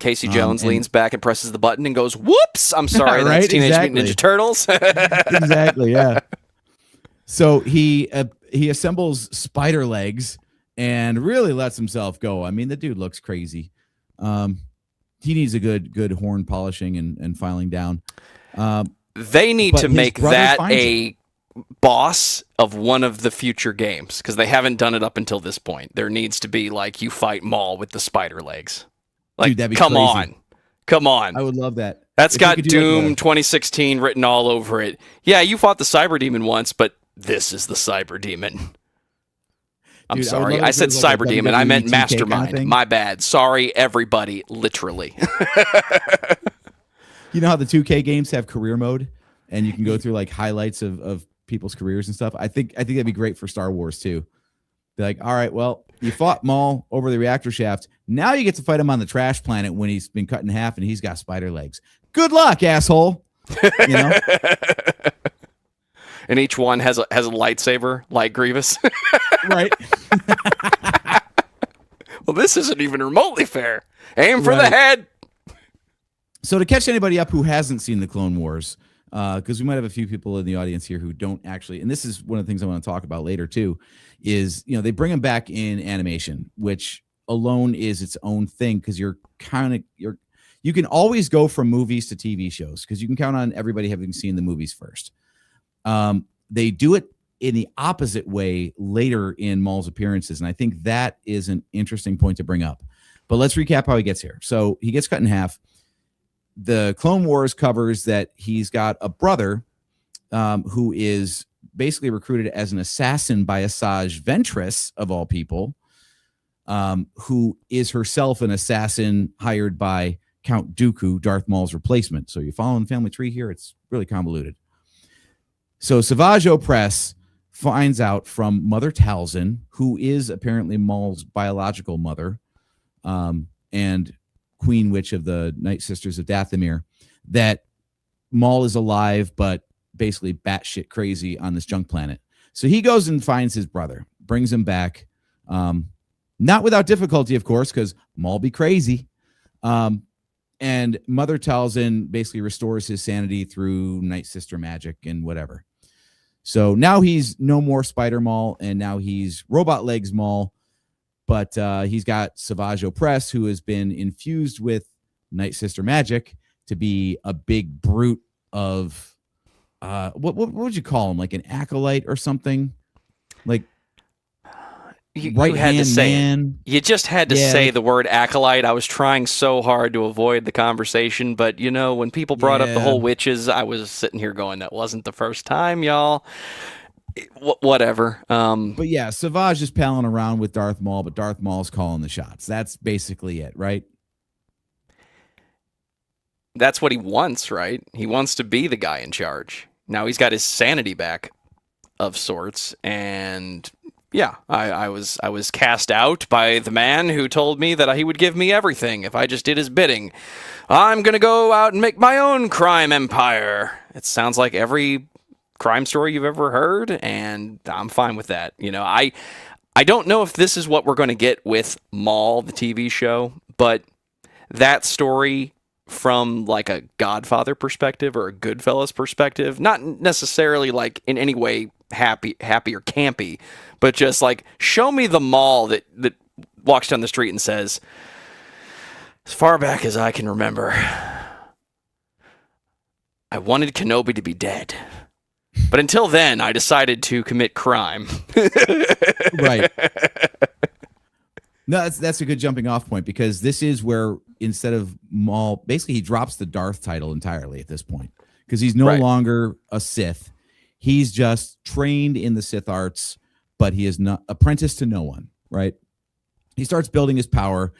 Casey Jones leans back and presses the button and goes, whoops, I'm sorry, right? That's Teenage Mutant Ninja Turtles. Exactly, yeah. So he assembles spider legs and really lets himself go. I mean, the dude looks crazy. He needs a good horn polishing and filing down. They need to make that a boss of one of the future games because they haven't done it up until this point. There needs to be like you fight Maul with the spider legs. Like, dude, that'd be come crazy. Come on. I would love that. That's got Doom 2016 written all over it. Yeah, you fought the Cyber Demon once, but this is the Cyber Demon. I'm sorry. I said Cyber Demon. I meant Mastermind. Kind of my bad. Sorry, everybody. Literally. You know how the 2K games have career mode, and you can go through like highlights of people's careers and stuff. I think that'd be great for Star Wars too. Be like, all right, well, you fought Maul over the reactor shaft. Now you get to fight him on the trash planet when he's been cut in half and he's got spider legs. Good luck, asshole. You know? And each one has a lightsaber like Grievous. Right. Well, this isn't even remotely fair. Aim for the Right. head. So to catch anybody up who hasn't seen the Clone Wars, because we might have a few people in the audience here who don't actually, and this is one of the things I want to talk about later too, is, you know, they bring them back in animation, which alone is its own thing, because you can always go from movies to TV shows because you can count on everybody having seen the movies first. They do it in the opposite way later in Maul's appearances, and I think that is an interesting point to bring up. But let's recap how he gets here. So he gets cut in half. The Clone Wars covers that he's got a brother who is basically recruited as an assassin by Asajj Ventress, of all people, who is herself an assassin hired by Count Dooku, Darth Maul's replacement. So you're following the family tree here. It's really convoluted. So Savage Opress finds out from Mother Talzin, who is apparently Maul's biological mother, and Queen Witch of the Night Sisters of Dathomir, that Maul is alive, but basically batshit crazy on this junk planet. So he goes and finds his brother, brings him back, not without difficulty, of course, because Maul be crazy. And Mother Talzin basically restores his sanity through Night Sister magic and whatever. So now he's no more Spider Maul, and now he's Robot Legs Maul. But he's got Savage Opress, who has been infused with Night Sister magic to be a big brute of what would you call him? Like an acolyte or something? Like you had to say man. You just had to say the word acolyte. I was trying so hard to avoid the conversation, but you know, when people brought up the whole witches, I was sitting here going, that wasn't the first time, y'all. Whatever. But yeah, Savage is palling around with Darth Maul, but Darth Maul's calling the shots. That's basically it, right? That's what he wants, right? He wants to be the guy in charge. Now he's got his sanity back of sorts, and yeah, I was cast out by the man who told me that he would give me everything if I just did his bidding. I'm gonna go out and make my own crime empire. It sounds like every crime story you've ever heard, and I'm fine with that. You know, I don't know if this is what we're going to get with Maul, the TV show, but that story from like a Godfather perspective or a Goodfellas perspective, not necessarily like in any way happy or campy, but just like show me the Maul that walks down the street and says, as far back as I can remember, I wanted Kenobi to be dead. But until then, I decided to commit crime. Right. No, that's a good jumping off point, because this is where instead of Maul, basically he drops the Darth title entirely at this point, because he's no longer a Sith. He's just trained in the Sith arts, but he is not apprenticed to no one, right? He starts building his power,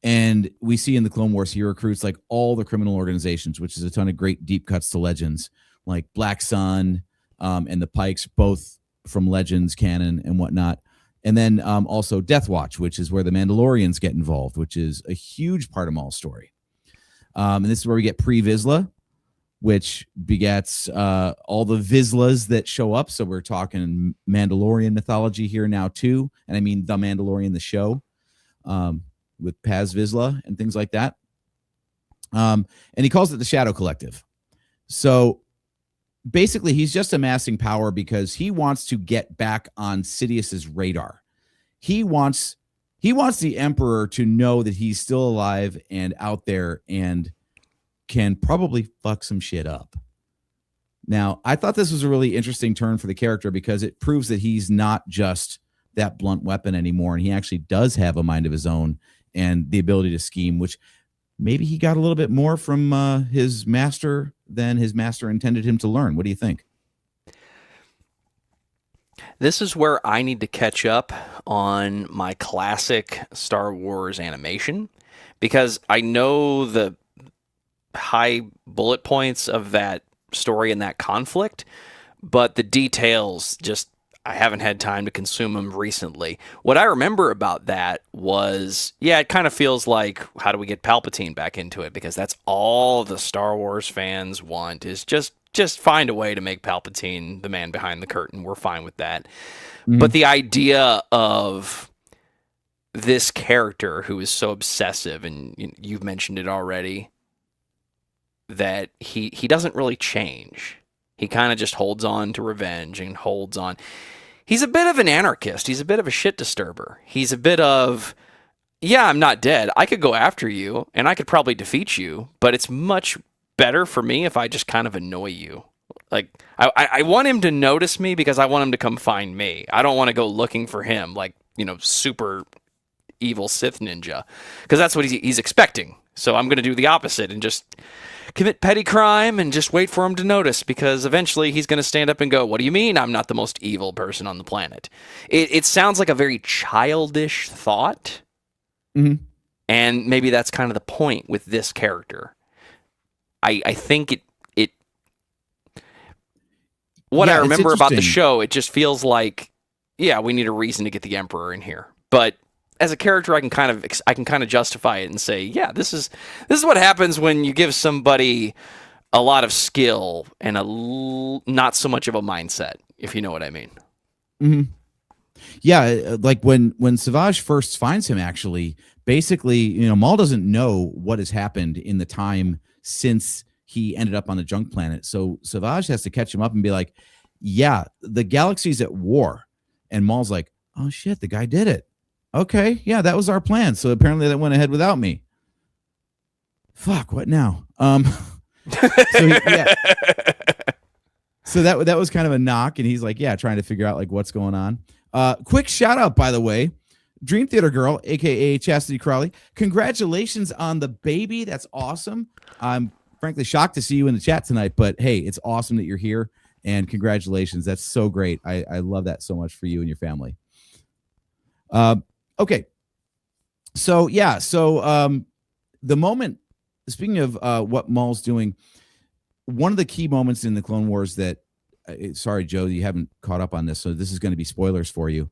and we see in the Clone Wars he recruits like all the criminal organizations, which is a ton of great deep cuts to Legends, like Black Sun, and the Pikes, both from Legends canon and whatnot. And then also Death Watch, which is where the Mandalorians get involved, which is a huge part of Maul's story. And this is where we get Pre-Vizsla, which begets all the Vizslas that show up. So we're talking Mandalorian mythology here now too. And I mean the Mandalorian, the show, with Paz Vizsla and things like that. And he calls it the Shadow Collective. So basically, he's just amassing power because he wants to get back on Sidious's radar. He wants the Emperor to know that he's still alive and out there and can probably fuck some shit up. Now, I thought this was a really interesting turn for the character, because it proves that he's not just that blunt weapon anymore, and he actually does have a mind of his own and the ability to scheme, which maybe he got a little bit more from his master than his master intended him to learn. What do you think? This is where I need to catch up on my classic Star Wars animation, because I know the high bullet points of that story and that conflict, but the details just, I haven't had time to consume them recently. What I remember about that was, yeah, it kind of feels like, how do we get Palpatine back into it? Because that's all the Star Wars fans want, is just find a way to make Palpatine the man behind the curtain. We're fine with that. But the idea of this character who is so obsessive, and you've mentioned it already, that he doesn't really change. He kind of just holds on to revenge and holds on. He's a bit of an anarchist. He's a bit of a shit disturber. He's a bit of, yeah, I'm not dead. I could go after you, and I could probably defeat you, but it's much better for me if I just kind of annoy you. Like, I want him to notice me because I want him to come find me. I don't want to go looking for him like, super evil Sith ninja, because that's what he's expecting. So I'm going to do the opposite and just commit petty crime and just wait for him to notice, because eventually he's going to stand up and go, what do you mean I'm not the most evil person on the planet? It sounds like a very childish thought. And maybe that's kind of the point with this character. I think I remember about the show, it just feels like, yeah, we need a reason to get the Emperor in here. But as a character, I can kind of justify it and say, yeah, this is what happens when you give somebody a lot of skill and not so much of a mindset, if you know what I mean. Yeah, like when Savage first finds him, actually, basically, Maul doesn't know what has happened in the time since he ended up on the junk planet. So Savage has to catch him up and be like, yeah, the galaxy's at war. And Maul's like, oh shit, the guy did it. Okay, yeah, that was our plan. So apparently that went ahead without me. Fuck, what now? So that was kind of a knock, and he's like, yeah, trying to figure out like what's going on. Quick shout out, by the way, Dream Theater Girl, aka Chastity Crawley. Congratulations on the baby. That's awesome. I'm frankly shocked to see you in the chat tonight, but hey, it's awesome that you're here, and congratulations. That's so great. I love that so much for you and your family. Okay. So yeah, the moment, speaking of what Maul's doing, one of the key moments in the Clone Wars that, sorry, Joe, you haven't caught up on this, so this is going to be spoilers for you.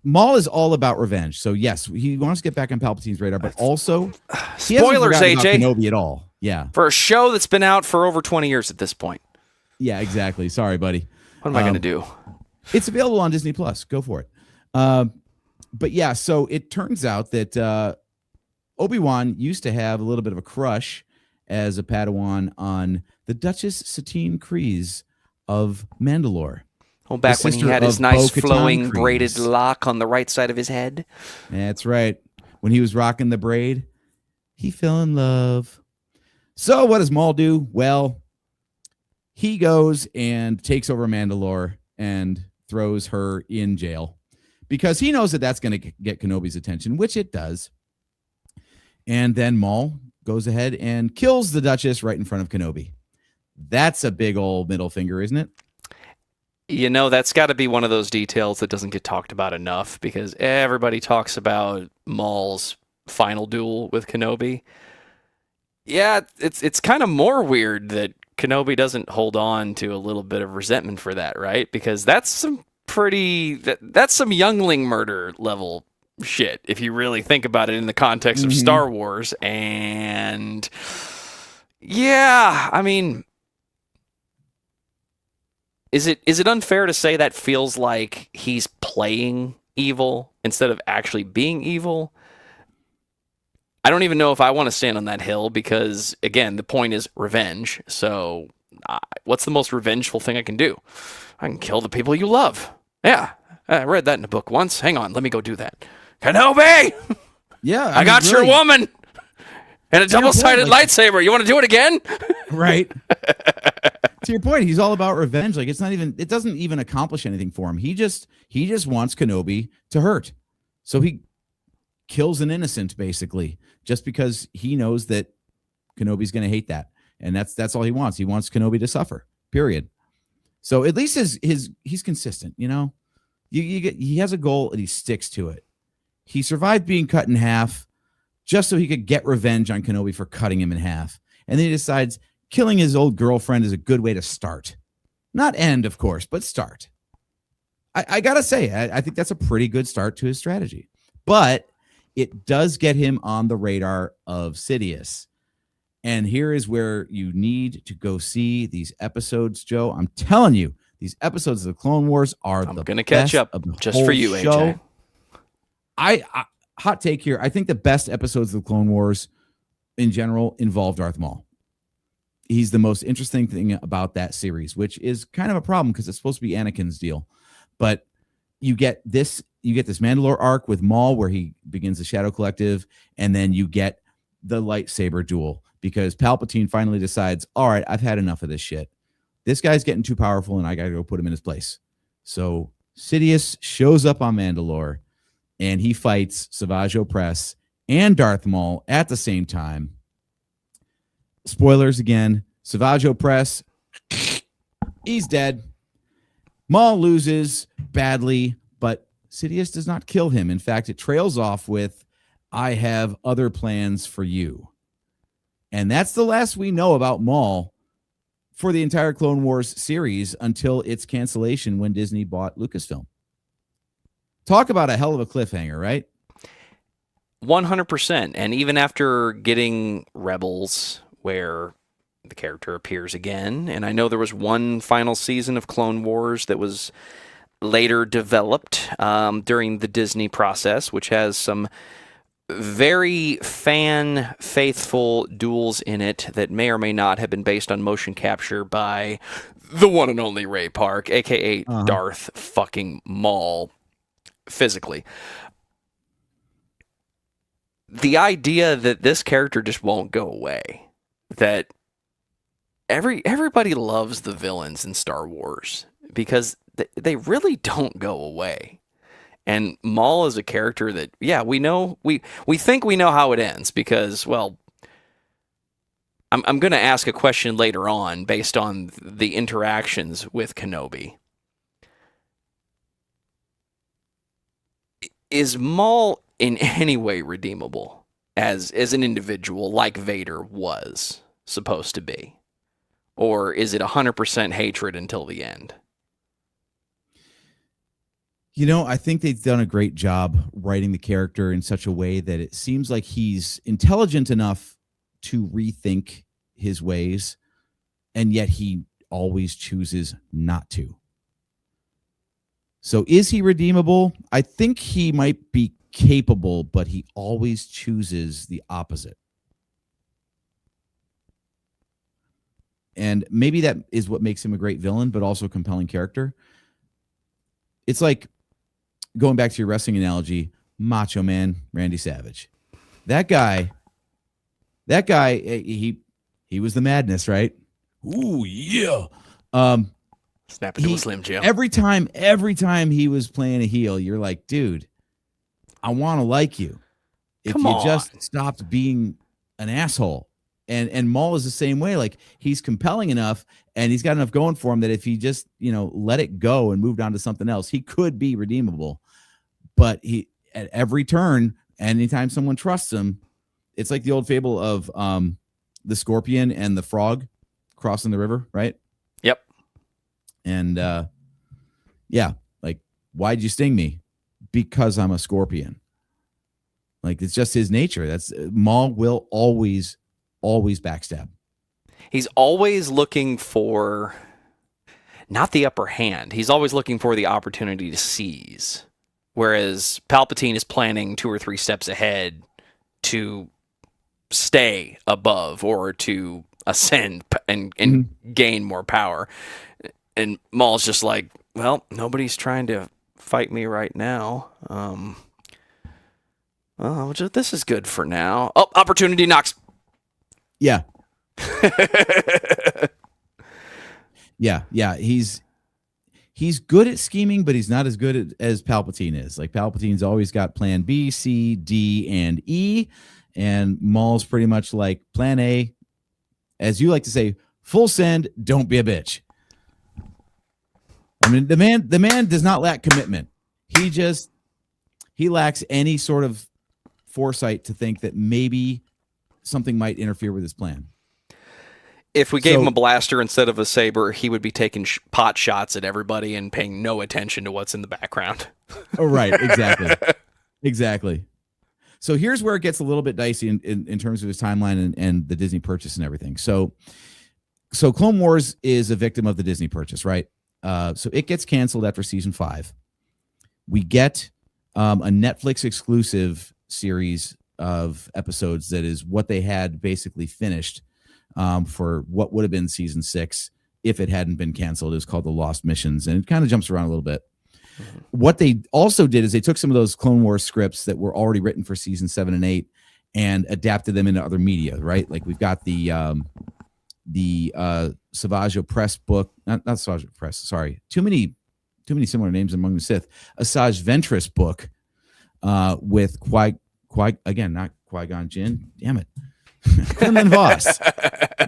Maul is all about revenge. So yes, he wants to get back on Palpatine's radar, but also spoilers, AJ, Kenobi at all. Yeah, for a show that's been out for over 20 years at this point. Yeah, exactly. Sorry, buddy. What am I going to do? It's available on Disney Plus. Go for it. But yeah, so it turns out that Obi-Wan used to have a little bit of a crush as a Padawan on the Duchess Satine Kryze of Mandalore. Oh, back when he had his nice flowing braided lock on the right side of his head. That's right. When he was rocking the braid, he fell in love. So what does Maul do? Well, he goes and takes over Mandalore and throws her in jail because he knows that that's going to get Kenobi's attention, which it does. And then Maul goes ahead and kills the Duchess right in front of Kenobi. That's a big old middle finger, isn't it? That's got to be one of those details that doesn't get talked about enough, because everybody talks about Maul's final duel with Kenobi. Yeah, it's kind of more weird that Kenobi doesn't hold on to a little bit of resentment for that, right? Because that's some that's some youngling murder level shit, if you really think about it in the context of Star Wars. And yeah, I mean, is it unfair to say that feels like he's playing evil instead of actually being evil? I don't even know if I want to stand on that hill, because again, the point is revenge. So what's the most revengeful thing I can do? I can kill the people you love. Yeah, I read that in a book once. Hang on, let me go do that. Kenobi! Yeah, I got your woman! And a double-sided lightsaber. You want to do it again? Right. To your point, he's all about revenge. Like, it doesn't even accomplish anything for him. He just wants Kenobi to hurt. So he kills an innocent, basically, just because he knows that Kenobi's going to hate that. And that's all he wants. He wants Kenobi to suffer, period. So at least he's consistent, he has a goal and he sticks to it. He survived being cut in half just so he could get revenge on Kenobi for cutting him in half. And then he decides killing his old girlfriend is a good way to start. Not end, of course, but start. I gotta say, I think that's a pretty good start to his strategy. But it does get him on the radar of Sidious. And here is where you need to go see these episodes, Joe. I'm telling you, these episodes of the Clone Wars are I'm the going to catch best up of the just whole for you, show. AJ. I hot take here. I think the best episodes of the Clone Wars in general involve Darth Maul. He's the most interesting thing about that series, which is kind of a problem because it's supposed to be Anakin's deal. But you get this Mandalore arc with Maul where he begins the Shadow Collective, and then you get the lightsaber duel because Palpatine finally decides, all right, I've had enough of this shit. This guy's getting too powerful, and I got to go put him in his place. So Sidious shows up on Mandalore, and he fights Savage Opress and Darth Maul at the same time. Spoilers again. Savage Opress, he's dead. Maul loses badly, but Sidious does not kill him. In fact, it trails off with, I have other plans for you. And that's the last we know about Maul for the entire Clone Wars series until its cancellation when Disney bought Lucasfilm. Talk about a hell of a cliffhanger, right? 100%. And even after getting Rebels, where the character appears again, and I know there was one final season of Clone Wars that was later developed during the Disney process, which has some very fan-faithful duels in it that may or may not have been based on motion capture by the one and only Ray Park, a.k.a. Darth fucking Maul, physically. The idea that this character just won't go away, that everybody loves the villains in Star Wars because they really don't go away. And Maul is a character that, yeah, we know, we think we know how it ends because, well, I'm going to ask a question later on based on the interactions with Kenobi. Is Maul in any way redeemable as an individual like Vader was supposed to be? Or is it 100% hatred until the end? You know, I think they've done a great job writing the character in such a way that it seems like he's intelligent enough to rethink his ways, and yet he always chooses not to. So is he redeemable? I think he might be capable, but he always chooses the opposite. And maybe that is what makes him a great villain, but also a compelling character. It's like, going back to your wrestling analogy, Macho Man Randy Savage. That guy, he was the madness, right? Ooh, yeah. Snap into a Slim Jim. Every time he was playing a heel, you're like, dude, I want to like you. If Come you on. just stopped being an asshole. And Maul is the same way. Like, he's compelling enough and he's got enough going for him that if he just, let it go and moved on to something else, he could be redeemable. But he, at every turn, anytime someone trusts him, it's like the old fable of the scorpion and the frog crossing the river, right? Yep. And yeah, like, why'd you sting me? Because I'm a scorpion. Like, it's just his nature. That's Maul will always backstab. He's always looking for not the upper hand. He's always looking for the opportunity to seize. Whereas Palpatine is planning 2 or 3 steps ahead to stay above or to ascend and gain more power. And Maul's just like, well, nobody's trying to fight me right now. This is good for now. Oh, opportunity knocks. Yeah. Yeah. He's good at scheming, but he's not as good as Palpatine is. Like, Palpatine's always got plan B, C, D, and E. And Maul's pretty much like plan A, as you like to say, full send, don't be a bitch. I mean, the man does not lack commitment. He lacks any sort of foresight to think that maybe something might interfere with his plan. If we gave So- him a blaster instead of a saber, he would be taking pot shots at everybody and paying no attention to what's in the background. Oh, right. Exactly. Exactly. So here's where it gets a little bit dicey in terms of his timeline and the Disney purchase and everything. So Clone Wars is a victim of the Disney purchase, right? So it gets canceled after season 5. We get a Netflix exclusive series of episodes that is what they had basically finished for what would have been season 6 if it hadn't been canceled. It was called The Lost Missions, and it kind of jumps around a little bit. What they also did is they took some of those Clone Wars scripts that were already written for season 7 and 8 and adapted them into other media, right? Like we've got the Savage Press book, not Savage Press, sorry. Too many similar names among the Sith. Asajj Ventress book with again, not Qui-Gon Jinn. Damn it. Quinlan Voss.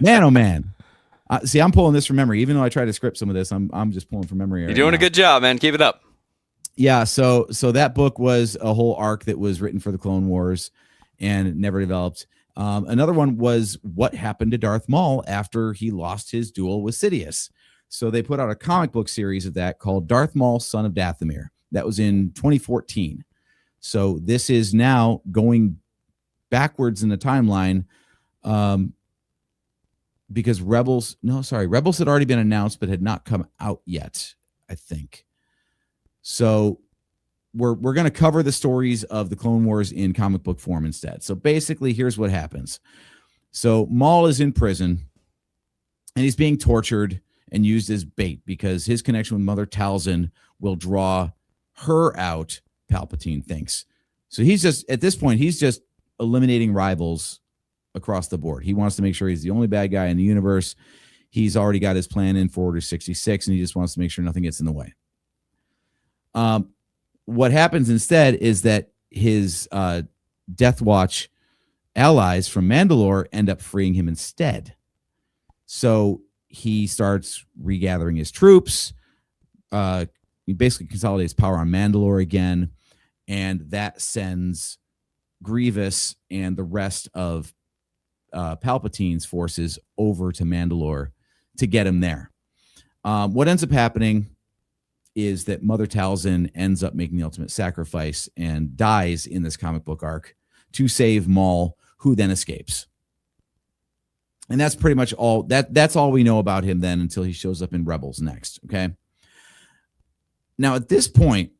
Man, oh man. See, I'm pulling this from memory. Even though I try to script some of this, I'm just pulling from memory. You're doing a good job, man. Keep it up. Yeah, so that book was a whole arc that was written for the Clone Wars and never developed. Another one was what happened to Darth Maul after he lost his duel with Sidious. So they put out a comic book series of that called Darth Maul, Son of Dathomir. That was in 2014. So this is now going backwards in the timeline because Rebels had already been announced but had not come out yet, I think. So we're going to cover the stories of the Clone Wars in comic book form instead. So basically, here's what happens. So Maul is in prison, and he's being tortured and used as bait because his connection with Mother Talzin will draw her out, Palpatine thinks. So he's just, at this point, he's just eliminating rivals across the board. He wants to make sure he's the only bad guy in the universe. He's already got his plan in for Order 66, and he just wants to make sure nothing gets in the way. What happens instead is that his Death Watch allies from Mandalore end up freeing him instead. So he starts regathering his troops. He basically consolidates power on Mandalore again, and that sends Grievous and the rest of Palpatine's forces over to Mandalore to get him there. What ends up happening is that Mother Talzin ends up making the ultimate sacrifice and dies in this comic book arc to save Maul, who then escapes. And that's pretty much all. That's all we know about him then until he shows up in Rebels next, okay? Now, at this point,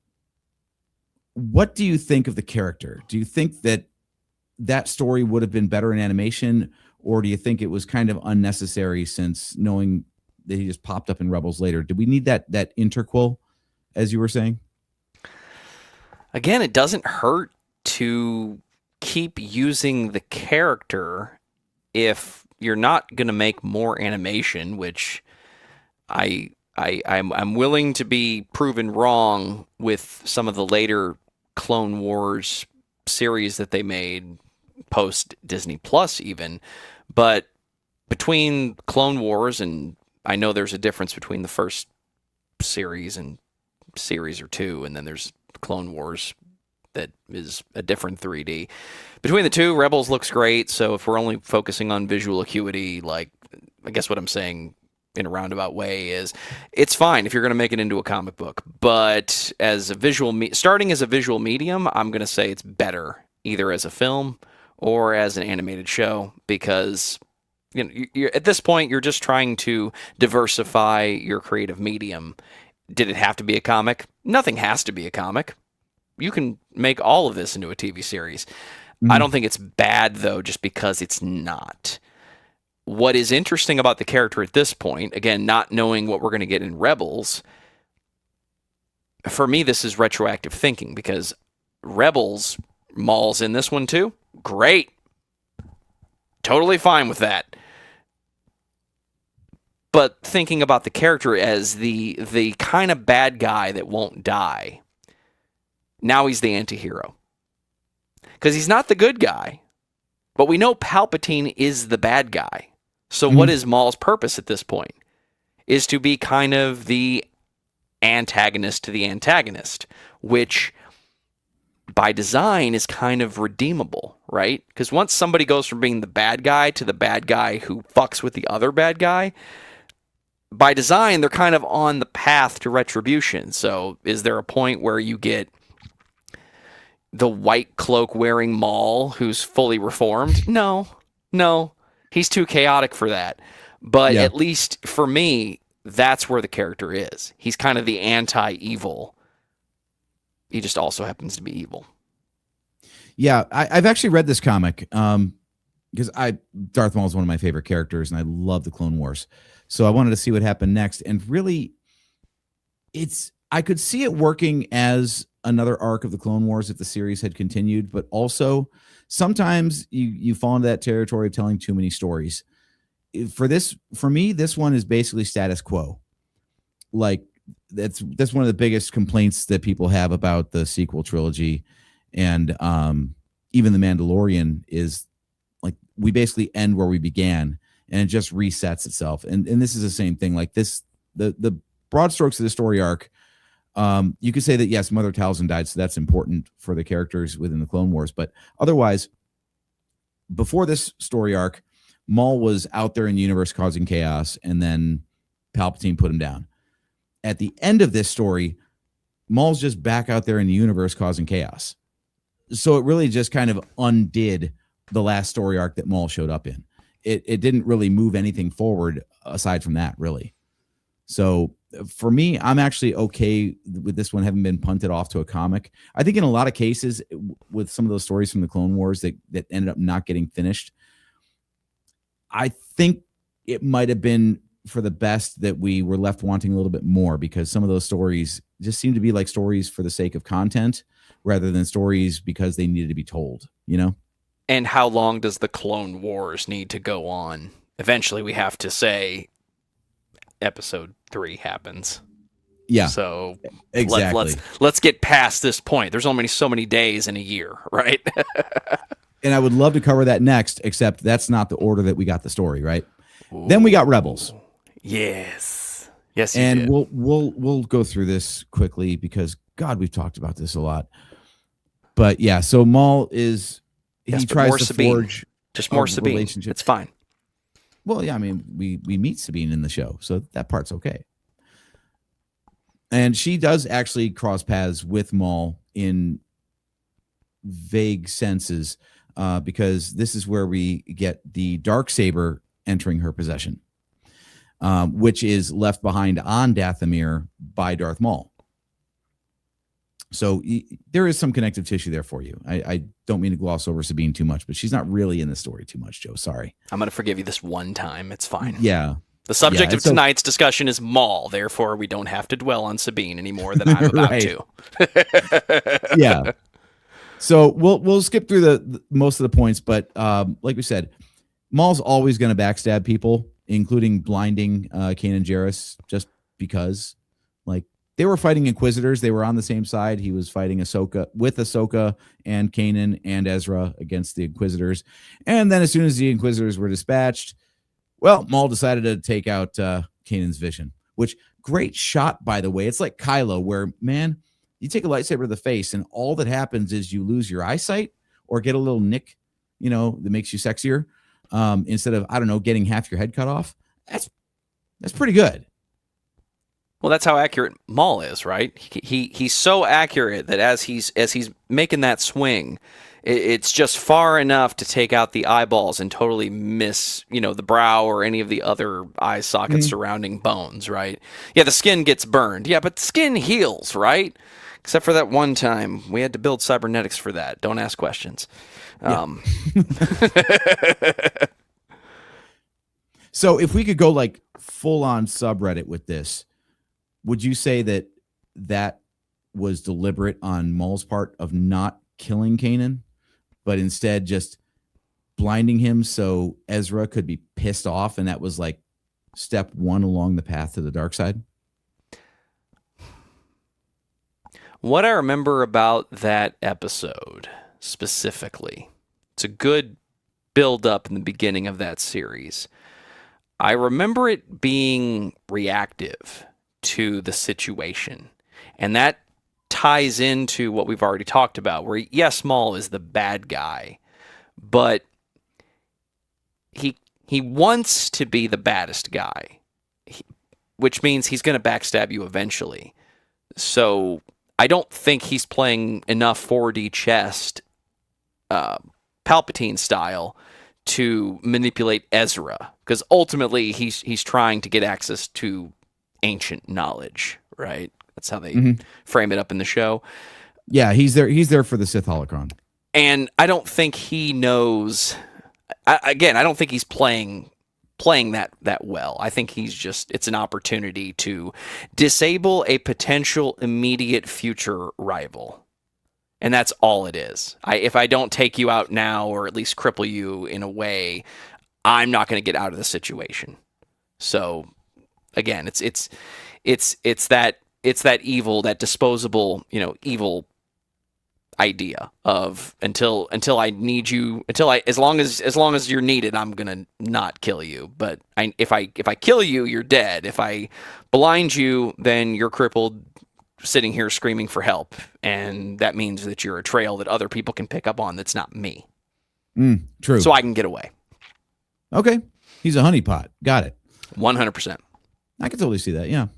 what do you think of the character? Do you think that story would have been better in animation, or do you think it was kind of unnecessary since knowing that he just popped up in Rebels later? Did we need that interquel, as you were saying? Again, it doesn't hurt to keep using the character if you're not going to make more animation, which I'm willing to be proven wrong with some of the later Clone Wars series that they made post Disney Plus even. But between Clone Wars, and I know there's a difference between the first series and series or two, and then there's Clone Wars that is a different 3D. Between the two, Rebels looks great. So if we're only focusing on visual acuity, like, I guess what I'm saying in a roundabout way is it's fine if you're going to make it into a comic book, but as a visual starting as a visual medium, I'm going to say it's better either as a film or as an animated show, because you're at this point you're just trying to diversify your creative medium. Did it have to be a comic? Nothing has to be a comic. You can make all of this into a TV series. I don't think it's bad though, just because it's not. What is interesting about the character at this point, again, not knowing what we're going to get in Rebels, for me, this is retroactive thinking, because Rebels, Maul's in this one too. Great. Totally fine with that. But thinking about the character as the kind of bad guy that won't die, now he's the anti-hero. Because he's not the good guy, but we know Palpatine is the bad guy. So what is Maul's purpose at this point? Is to be kind of the antagonist to the antagonist, which by design is kind of redeemable, right? Because once somebody goes from being the bad guy to the bad guy who fucks with the other bad guy, by design, they're kind of on the path to retribution. So is there a point where you get the white cloak wearing Maul who's fully reformed? No. He's too chaotic for that. But at least for me, that's where the character is. He's kind of the anti-evil. He just also happens to be evil. Yeah, I've actually read this comic because Darth Maul is one of my favorite characters, and I love the Clone Wars. So I wanted to see what happened next, and really, I could see it working as another arc of the Clone Wars if the series had continued, but also sometimes you fall into that territory of telling too many stories. For me, this one is basically status quo. Like that's one of the biggest complaints that people have about the sequel trilogy, and even The Mandalorian is like we basically end where we began, and it just resets itself. And this is the same thing. Like this, the broad strokes of the story arc. You could say that yes, Mother Talzin died, so that's important for the characters within the Clone Wars. But otherwise, before this story arc, Maul was out there in the universe causing chaos, and then Palpatine put him down. At the end of this story, Maul's just back out there in the universe causing chaos. So it really just kind of undid the last story arc that Maul showed up in. It didn't really move anything forward aside from that, really. So for me, I'm actually okay with this one having been punted off to a comic. I think in a lot of cases with some of those stories from the Clone Wars that ended up not getting finished, I think it might have been for the best that we were left wanting a little bit more, because some of those stories just seem to be like stories for the sake of content rather than stories because they needed to be told, you know? And how long does the Clone Wars need to go on? Eventually we have to say episode 3 happens. Yeah. So exactly. Let's get past this point. There's only so many days in a year, right? And I would love to cover that next, except that's not the order that we got the story, right? Ooh. Then we got Rebels. Yes. Yes, and we'll go through this quickly because God, we've talked about this a lot. But yeah, so Maul is he tries to forge just more Sabine. It's fine. Well, yeah, I mean, we meet Sabine in the show, so that part's okay. And she does actually cross paths with Maul in vague senses, because this is where we get the Darksaber entering her possession, which is left behind on Dathomir by Darth Maul. So there is some connective tissue there for you. I don't mean to gloss over Sabine too much, but she's not really in the story too much, Joe. Sorry. I'm going to forgive you this one time. It's fine. Yeah. The subject of tonight's discussion is Maul. Therefore, we don't have to dwell on Sabine any more than I'm about to. Yeah. So we'll skip through the most of the points, but like we said, Maul's always going to backstab people, including blinding Kanan Jarrus, just because, like, they were fighting Inquisitors. They were on the same side. He was fighting Ahsoka and Kanan and Ezra against the Inquisitors. And then as soon as the Inquisitors were dispatched, well, Maul decided to take out Kanan's vision, which great shot, by the way. It's like Kylo, where, man, you take a lightsaber to the face and all that happens is you lose your eyesight or get a little nick, that makes you sexier, instead of, I don't know, getting half your head cut off. That's pretty good. Well, that's how accurate Maul is, right? He's so accurate that as he's making that swing, it's just far enough to take out the eyeballs and totally miss, the brow or any of the other eye sockets surrounding bones, right? Yeah, the skin gets burned. Yeah, but the skin heals, right? Except for that one time. We had to build cybernetics for that. Don't ask questions. Yeah. So if we could go like full on subreddit with this, would you say that was deliberate on Maul's part of not killing Kanan, but instead just blinding him so Ezra could be pissed off, and that was like step 1 along the path to the dark side? What I remember about that episode specifically, it's a good build-up in the beginning of that series. I remember it being reactive to the situation, and that ties into what we've already talked about, where yes, Maul is the bad guy, but he wants to be the baddest guy, which means he's going to backstab you eventually. So I don't think he's playing enough 4D chess, Palpatine style, to manipulate Ezra, because ultimately he's trying to get access to ancient knowledge, right? That's how they frame it up in the show. Yeah, he's there for the Sith holocron. And I don't think he knows. I don't think he's playing that well. I think it's an opportunity to disable a potential immediate future rival. And that's all it is. If I don't take you out now, or at least cripple you in a way, I'm not going to get out of the situation. So again, it's that evil, that disposable, evil idea of until I need you, as long as you're needed, I'm gonna not kill you. But if I kill you, you're dead. If I blind you, then you're crippled, sitting here screaming for help, and that means that you're a trail that other people can pick up on. That's not me. True. So I can get away. Okay, he's a honeypot. Got it. 100%. I can totally see that. Yeah.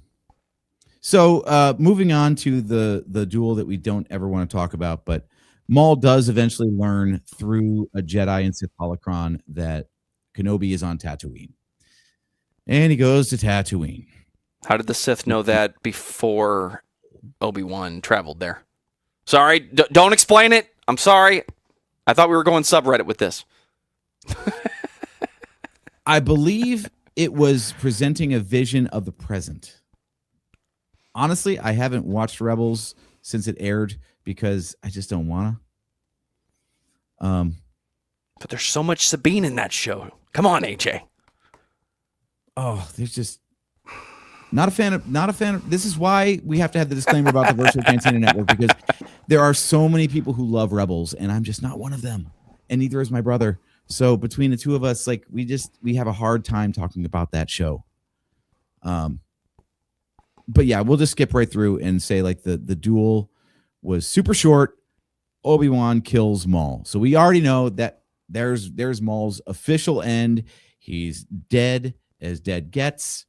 So moving on to the duel that we don't ever want to talk about, but Maul does eventually learn through a Jedi and Sith holocron that Kenobi is on Tatooine. And he goes to Tatooine. How did the Sith know that before Obi-Wan traveled there? Sorry, don't explain it. I'm sorry. I thought we were going subreddit with this. I believe it was presenting a vision of the present. Honestly, I haven't watched Rebels since it aired because I just don't want to. But there's so much Sabine in that show. Come on, AJ. Oh, there's just not a fan of. This is why we have to have the disclaimer about the Virtual Cantina Network, because there are so many people who love Rebels, and I'm just not one of them, and neither is my brother. So between the two of us, like we have a hard time talking about that show. But yeah, we'll just skip right through and say like the duel was super short. Obi-Wan kills Maul. So we already know that there's Maul's official end. He's dead as dead gets.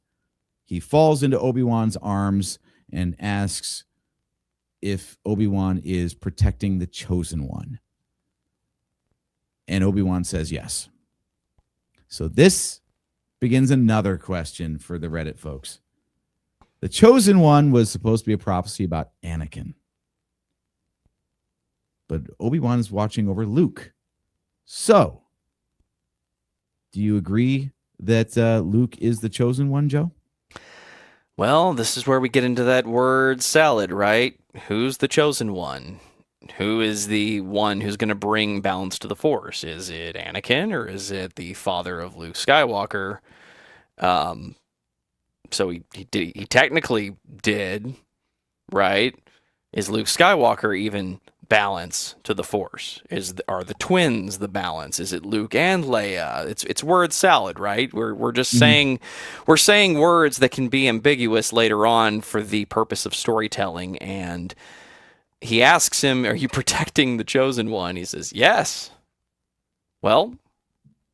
He falls into Obi-Wan's arms and asks if Obi-Wan is protecting the Chosen One. And Obi-Wan says yes. So this begins another question for the Reddit folks. The Chosen One was supposed to be a prophecy about Anakin. But Obi-Wan is watching over Luke. So, do you agree that Luke is the Chosen One, Joe? Well, this is where we get into that word salad, right? Who's the Chosen One? Who is the one who's going to bring balance to the Force? Is it Anakin, or is it the father of Luke Skywalker? So he technically did, right? Is Luke Skywalker even balance to the Force? Are the twins the balance? Is it Luke and Leia? It's word salad, right? We're just saying words that can be ambiguous later on for the purpose of storytelling. And he asks him, "Are you protecting the Chosen One?" He says, "Yes." Well,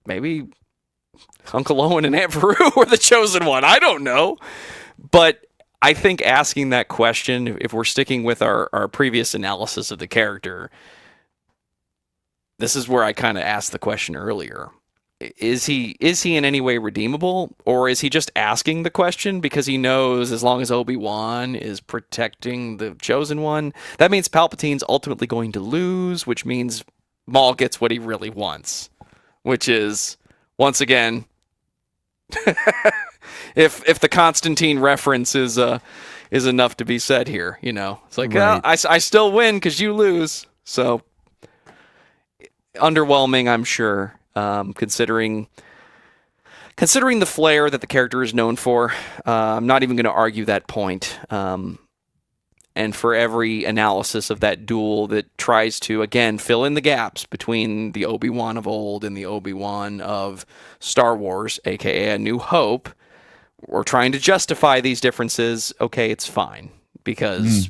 maybe Uncle Owen and Aunt Beru were the Chosen One. I don't know. But I think asking that question, if we're sticking with our previous analysis of the character, this is where I kind of asked the question earlier. Is he in any way redeemable? Or is he just asking the question because he knows as long as Obi-Wan is protecting the Chosen One, that means Palpatine's ultimately going to lose, which means Maul gets what he really wants, which is, once again, if the Constantine reference is enough to be said here, it's like, right. I still win because you lose. So underwhelming, I'm sure, considering the flair that the character is known for. I'm not even going to argue that point. And for every analysis of that duel that tries to, again, fill in the gaps between the Obi-Wan of old and the Obi-Wan of Star Wars, aka A New Hope, we're trying to justify these differences. Okay, it's fine, because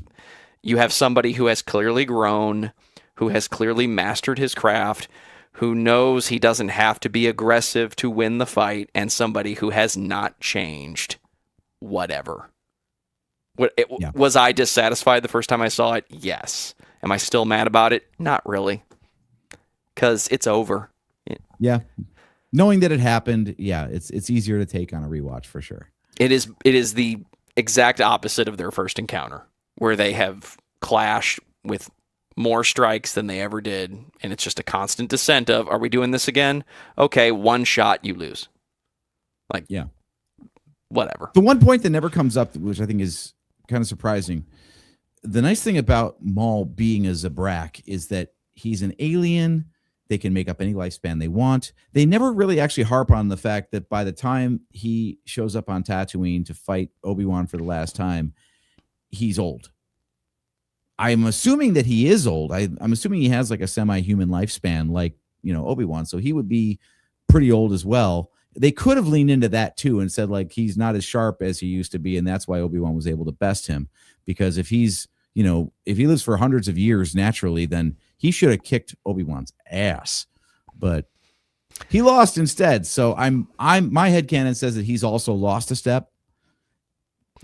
You have somebody who has clearly grown, who has clearly mastered his craft, who knows he doesn't have to be aggressive to win the fight, and somebody who has not changed. Whatever. Was I dissatisfied the first time I saw it? Yes. Am I still mad about it? Not really. Because it's over. Yeah. Knowing that it happened, it's easier to take on a rewatch for sure. It is the exact opposite of their first encounter, where they have clashed with more strikes than they ever did, and it's just a constant descent of, are we doing this again? Okay, one shot, you lose. Like, yeah, whatever. The one point that never comes up, which I think is kind of surprising, the nice thing about Maul being a Zabrak is that he's an alien. They can make up any lifespan they want. They never really actually harp on the fact that by the time he shows up on Tatooine to fight Obi-Wan for the last time, he's old. I'm assuming that he is old. I'm assuming he has like a semi-human lifespan, like, Obi-Wan. So he would be pretty old as well. They could have leaned into that too and said like he's not as sharp as he used to be, and that's why Obi-Wan was able to best him. Because if he's, if he lives for hundreds of years naturally, then he should have kicked Obi-Wan's ass. But he lost instead. So my headcanon says that he's also lost a step,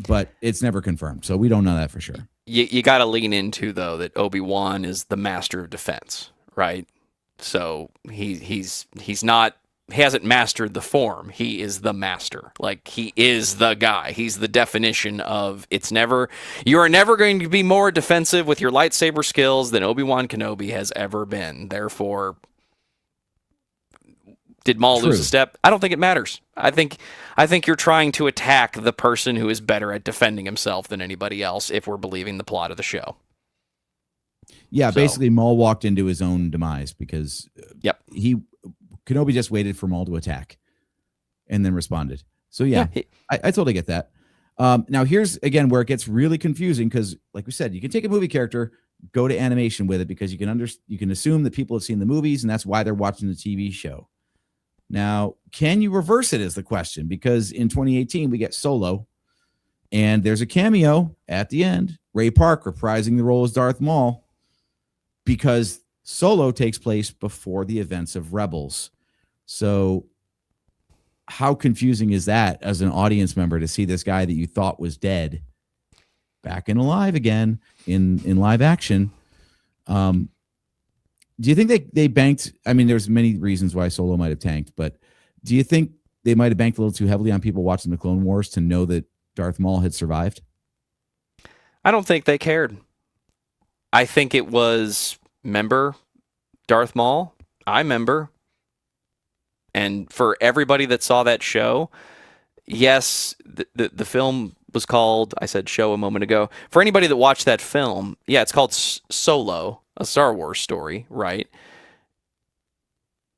but it's never confirmed. So we don't know that for sure. You got to lean into, though, that Obi-Wan is the master of defense, right? So he hasn't mastered the form. He is the master. Like, he is the guy. He's the definition of you are never going to be more defensive with your lightsaber skills than Obi-Wan Kenobi has ever been. Therefore, did Maul lose a step? I don't think it matters. I think you're trying to attack the person who is better at defending himself than anybody else, if we're believing the plot of the show. Yeah, basically Maul walked into his own demise because Kenobi just waited for Maul to attack and then responded. So I totally get that. Now here's again where it gets really confusing, because like we said, you can take a movie character, go to animation with it, because you can assume that people have seen the movies and that's why they're watching the TV show. Now, can you reverse it is the question, because in 2018 we get Solo and there's a cameo at the end, Ray Park reprising the role as Darth Maul, because Solo takes place before the events of Rebels. So how confusing is that as an audience member to see this guy that you thought was dead back and alive again in live action? Do you think they banked? I mean, there's many reasons why Solo might have tanked, but do you think they might have banked a little too heavily on people watching the Clone Wars to know that Darth Maul had survived? I don't think they cared. I think it was, remember Darth Maul? I remember. And for everybody that saw that show, yes, the film was called, I said show a moment ago. For anybody that watched that film, it's called Solo, a Star Wars story, right?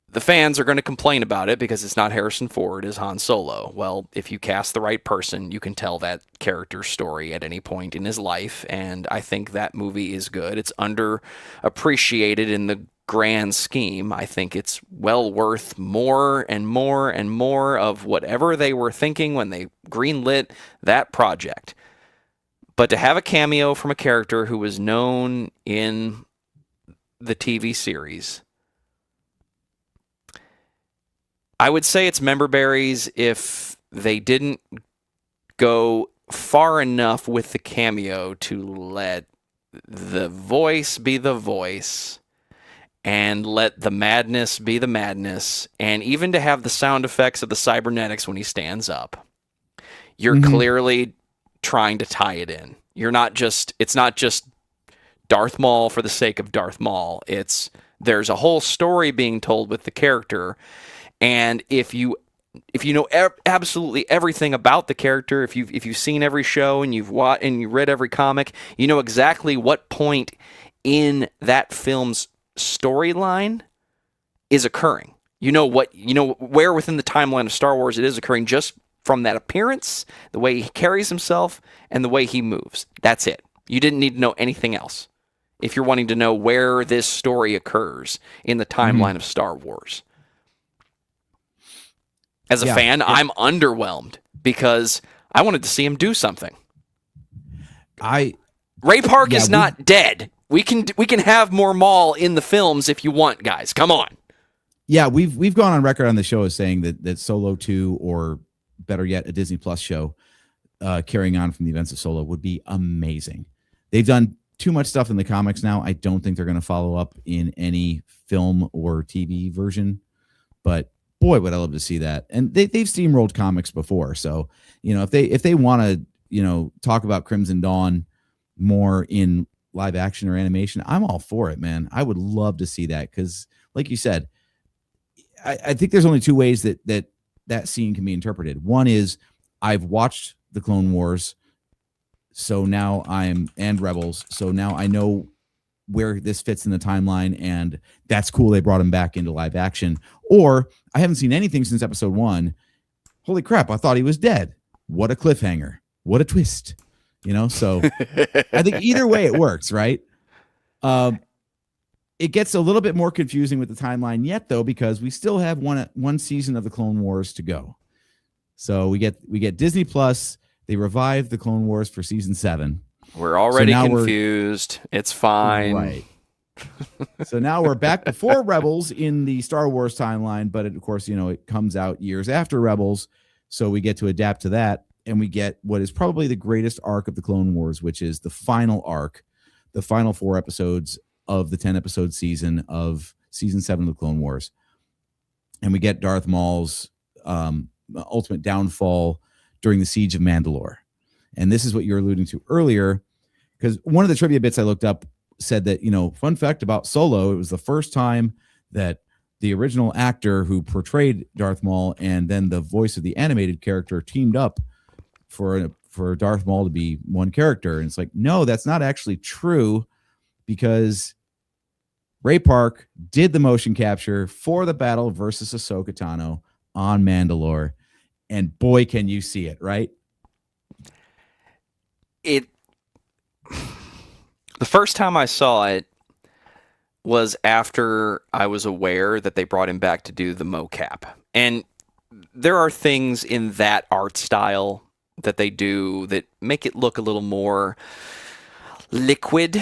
The fans are going to complain about it because it's not Harrison Ford as Han Solo. Well, if you cast the right person, you can tell that character's story at any point in his life, and I think that movie is good. It's underappreciated in the grand scheme. I think it's well worth more and more and more of whatever they were thinking when they greenlit that project. But to have a cameo from a character who was known in the TV series, I would say it's member berries if they didn't go far enough with the cameo to let the voice be the voice and let the madness be the madness, and even to have the sound effects of the cybernetics when he stands up. You're clearly trying to tie it in. It's not just Darth Maul for the sake of Darth Maul. There's a whole story being told with the character. And if you know absolutely everything about the character, if you've seen every show and you've watched and you read every comic, you know exactly what point in that film's storyline is occurring. You know where within the timeline of Star Wars it is occurring, just from that appearance, the way he carries himself, and the way he moves. That's it. You didn't need to know anything else if you're wanting to know where this story occurs in the timeline of Star Wars. As a fan, I'm underwhelmed because I wanted to see him do something. Ray Park Yeah, is not dead. We can have more Maul in the films if you want, guys. Come on. Yeah, we've gone on record on the show as saying that Solo 2, or better yet, a Disney Plus show carrying on from the events of Solo, would be amazing. They've done too much stuff in the comics now. I don't think they're going to follow up in any film or TV version, but boy, would I love to see that. And they've steamrolled comics before, so if they want to talk about Crimson Dawn more in live action or animation, I'm all for it, man. I would love to see that, because like you said, I think there's only two ways that scene can be interpreted. One is, I've watched the Clone Wars, so now and Rebels, so now I know where this fits in the timeline, and that's cool. They brought him back into live action. Or I haven't seen anything since episode 1. Holy crap, I thought he was dead. What a cliffhanger. What a twist. So I think either way it works, right? It gets a little bit more confusing with the timeline yet, though, because we still have one season of the Clone Wars to go. So we get Disney Plus. They revived the Clone Wars for season 7. We're already confused. It's fine. Right. So now we're back before Rebels in the Star Wars timeline, but of course, it comes out years after Rebels. So we get to adapt to that, and we get what is probably the greatest arc of the Clone Wars, which is the final arc, the final 4 episodes of the 10-episode season of season 7 of the Clone Wars. And we get Darth Maul's ultimate downfall during the Siege of Mandalore. And this is what you're alluding to earlier, because one of the trivia bits I looked up said that, fun fact about Solo, it was the first time that the original actor who portrayed Darth Maul and then the voice of the animated character teamed up for Darth Maul to be one character. And it's like, no, that's not actually true, because Ray Park did the motion capture for the battle versus Ahsoka Tano on Mandalore. And boy, can you see it, right? The first time I saw it was after I was aware that they brought him back to do the mocap. And there are things in that art style that they do that make it look a little more liquid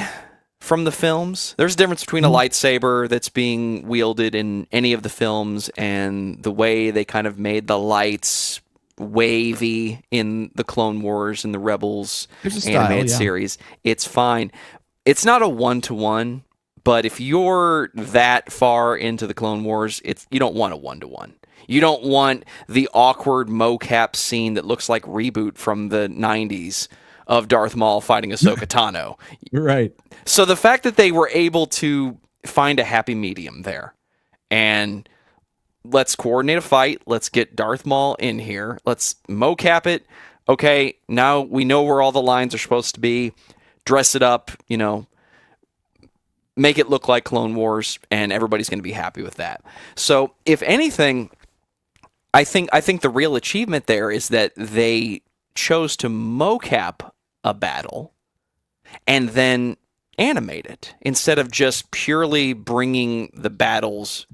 from the films. There's a difference between a lightsaber that's being wielded in any of the films and the way they kind of made the lights wavy in the Clone Wars and the Rebels animated series. It's fine. It's not a one-to-one, but if you're that far into the Clone Wars, you don't want a one-to-one. You don't want the awkward mocap scene that looks like Reboot from the 90s of Darth Maul fighting Ahsoka Tano. Right. So the fact that they were able to find a happy medium there, and let's coordinate a fight, let's get Darth Maul in here, let's mocap it. Okay, now we know where all the lines are supposed to be. Dress it up, make it look like Clone Wars, and everybody's going to be happy with that. So, if anything, I think the real achievement there is that they chose to mocap a battle and then animate it instead of just purely bringing the battles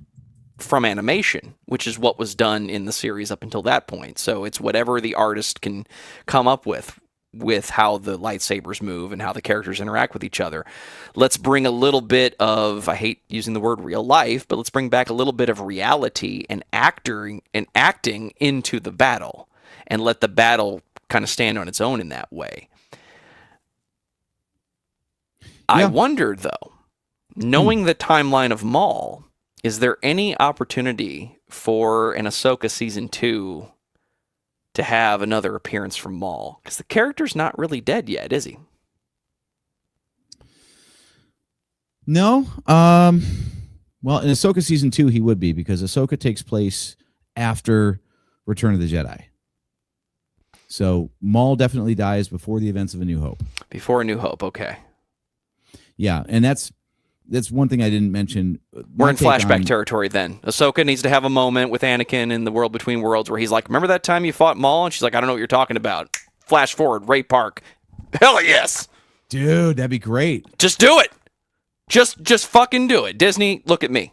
from animation, which is what was done in the series up until that point. So it's whatever the artist can come up with how the lightsabers move and how the characters interact with each other. Let's bring a little bit of, I hate using the word real life, but let's bring back a little bit of reality and acting into the battle, and let the battle kind of stand on its own in that way. Yeah. I wonder, though, knowing the timeline of Maul, is there any opportunity for an Ahsoka season 2 to have another appearance from Maul? Because the character's not really dead yet, is he? No. Well, in Ahsoka season 2, he would be, because Ahsoka takes place after Return of the Jedi. So Maul definitely dies before the events of A New Hope. Before A New Hope, okay. Yeah, and that's one thing I didn't mention. We're in flashback territory then. Ahsoka needs to have a moment with Anakin in the World Between Worlds where he's like, remember that time you fought Maul? And she's like, I don't know what you're talking about. Flash forward, Ray Park. Hell yes. Dude, that'd be great. Just do it. Just fucking do it. Disney, look at me.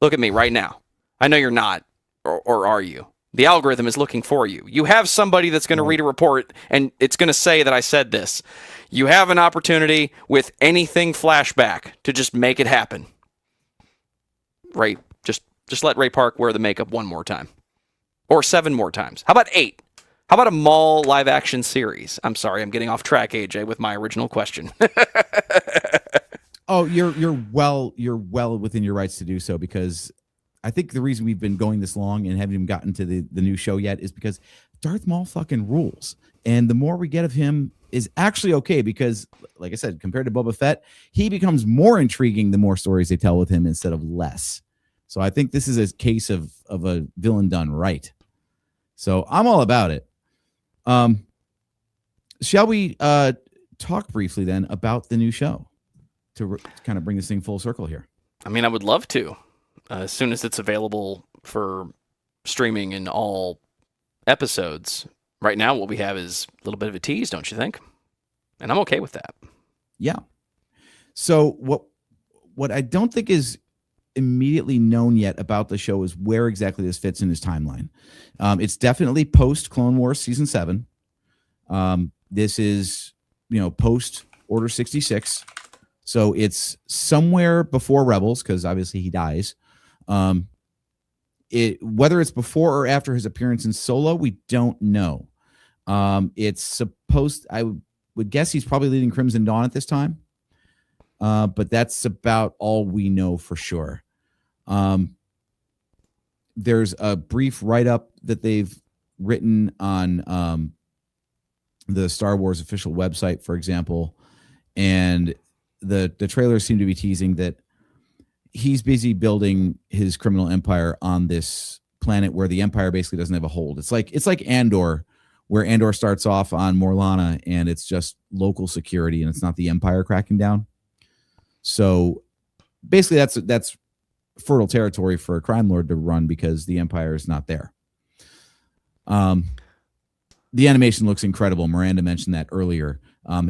Look at me right now. I know you're not, or are you? The algorithm is looking for you. You have somebody that's going to read a report, and it's going to say that I said this. You have an opportunity with anything flashback to just make it happen. Right? Just let Ray Park wear the makeup one more time. Or 7 more times. How about 8? How about a Maul live-action series? I'm sorry, I'm getting off track, AJ, with my original question. Oh, you're well within your rights to do so, because I think the reason we've been going this long and haven't even gotten to the new show yet is because Darth Maul fucking rules. And the more we get of him is actually okay, because, like I said, compared to Boba Fett, he becomes more intriguing the more stories they tell with him instead of less. So I think this is a case of a villain done right. So I'm all about it. Shall we talk briefly then about the new show to kind of bring this thing full circle here? I mean, I would love to. As soon as it's available for streaming in all episodes. Right now, what we have is a little bit of a tease, don't you think? And I'm okay with that. Yeah. So what I don't think is immediately known yet about the show is where exactly this fits in his timeline. It's definitely post Clone Wars season 7. This is, post Order 66. So it's somewhere before Rebels, because obviously he dies. Whether it's before or after his appearance in Solo, we don't know. It's supposed, I would guess he's probably leading Crimson Dawn at this time. But that's about all we know for sure. There's a brief write-up that they've written on the Star Wars official website, for example, and the trailers seem to be teasing that he's busy building his criminal empire on this planet where the Empire basically doesn't have a hold. It's like Andor, where Andor starts off on Morlana and it's just local security and it's not the Empire cracking down. So basically that's fertile territory for a crime lord to run because the Empire is not there. The animation looks incredible. Miranda mentioned that earlier.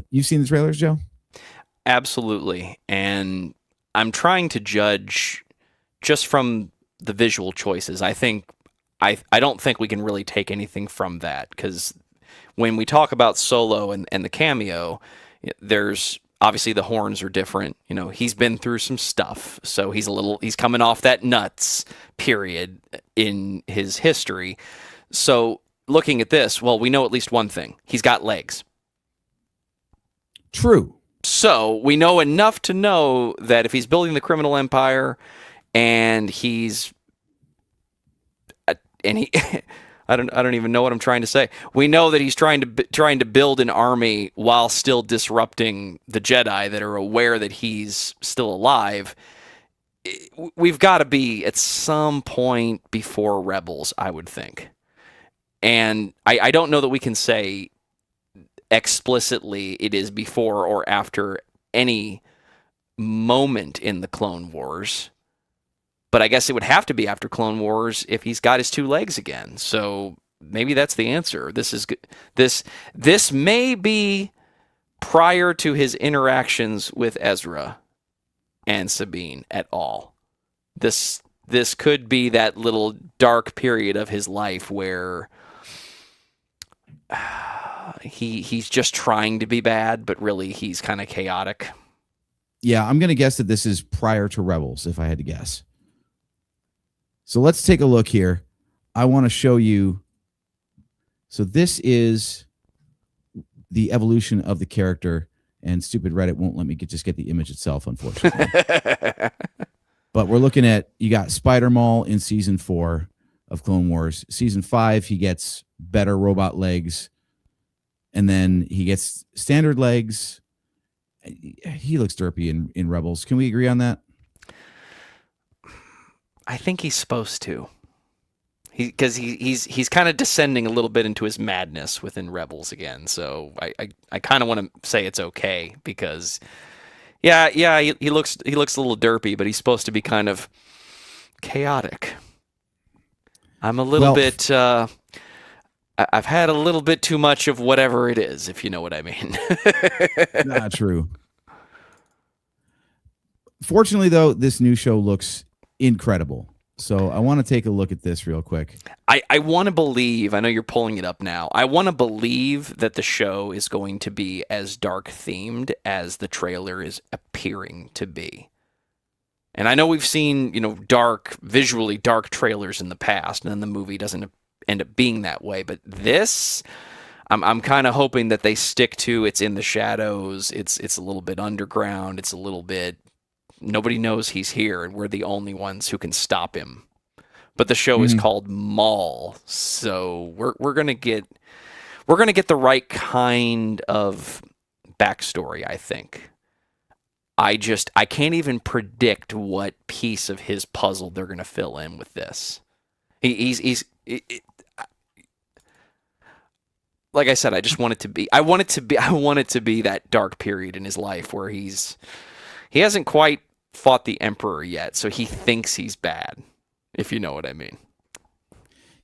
You've seen the trailers, Joe? Absolutely. And I'm trying to judge just from the visual choices. I don't think we can really take anything from that, because when we talk about Solo and the cameo, there's obviously the horns are different. He's been through some stuff, so he's coming off that nuts period in his history. So looking at this, well, we know at least one thing. He's got legs. True. So we know enough to know that if he's building the criminal empire and I don't even know what I'm trying to say. We know that he's trying to build an army while still disrupting the Jedi that are aware that he's still alive. We've got to be at some point before Rebels, I would think. And I don't know that we can say explicitly it is before or after any moment in the Clone Wars. But I guess it would have to be after Clone Wars if he's got his 2 legs again. So maybe that's the answer. This may be prior to his interactions with Ezra and Sabine at all. This could be that little dark period of his life where he's just trying to be bad, but really he's kind of chaotic. Yeah, I'm going to guess that this is prior to Rebels, if I had to guess. So let's take a look here. I want to show you. So this is the evolution of the character, and stupid Reddit won't let me just get the image itself, unfortunately. But we're looking at, you got Spider Maul in season 4 of Clone Wars. Season 5, he gets better robot legs, and then he gets standard legs. He looks derpy in Rebels. Can we agree on that? I think he's supposed to. Because he's kind of descending a little bit into his madness within Rebels again. So I kind of want to say it's okay because, yeah, he looks a little derpy, but he's supposed to be kind of chaotic. I'm a little bit. I've had a little bit too much of whatever it is, if you know what I mean. Not true. Fortunately, though, this new show looks incredible. So I want to take a look at this real quick. I want to believe, I know you're pulling it up now, I want to believe that the show is going to be as dark themed as the trailer is appearing to be. And I know we've seen, visually dark trailers in the past, and then the movie doesn't end up being that way. But this, I'm kind of hoping that they stick to it's in the shadows, it's a little bit underground, it's a little bit, nobody knows he's here, and we're the only ones who can stop him. But the show is called Maul, so we're gonna get the right kind of backstory, I think. I can't even predict what piece of his puzzle they're gonna fill in with this. Like I said, I want it to be that dark period in his life where he hasn't quite fought the Emperor yet, so he thinks he's bad, if you know what I mean.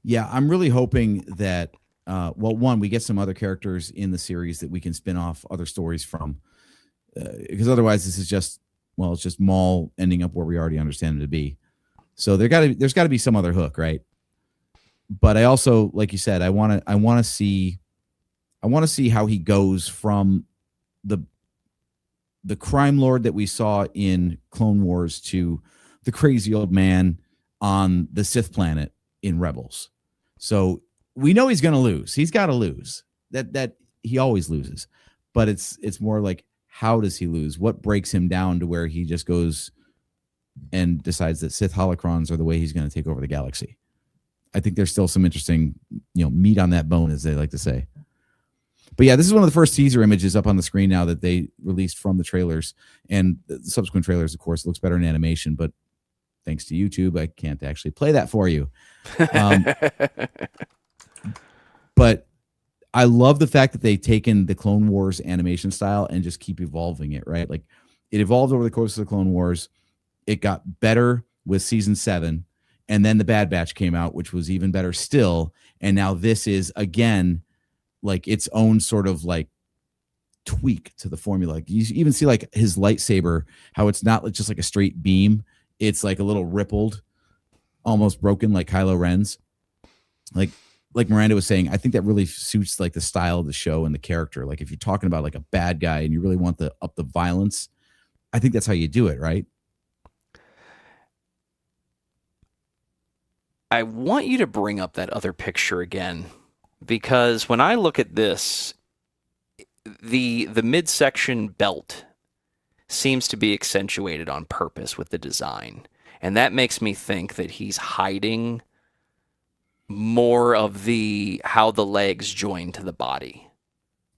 Yeah, I'm really hoping that, one, we get some other characters in the series that we can spin off other stories from, because otherwise this is it's just Maul ending up where we already understand him to be. So there's got to be some other hook, right? But I also, like you said, I want to see how he goes from the crime lord that we saw in Clone Wars to the crazy old man on the Sith planet in Rebels. So we know he's going to lose. He's got to lose. That he always loses. But it's more like, how does he lose? What breaks him down to where he just goes and decides that Sith holocrons are the way he's going to take over the galaxy? I think there's still some interesting, meat on that bone, as they like to say. But yeah, this is one of the first teaser images up on the screen now that they released from the trailers, and the subsequent trailers, of course, looks better in animation, but thanks to YouTube, I can't actually play that for you. But I love the fact that they've taken the Clone Wars animation style and just keep evolving it, right? Like, it evolved over the course of the Clone Wars. It got better with season 7, and then the Bad Batch came out, which was even better still. And now this is, again, like its own sort of like tweak to the formula. Like, you even see like his lightsaber, how it's not just like a straight beam. It's like a little rippled, almost broken, like Kylo Ren's. Like Miranda was saying, I think that really suits like the style of the show and the character. Like, if you're talking about like a bad guy and you really want up the violence, I think that's how you do it, right? I want you to bring up that other picture again, because when I look at this, the midsection belt seems to be accentuated on purpose with the design. And that makes me think that he's hiding more of how the legs join to the body.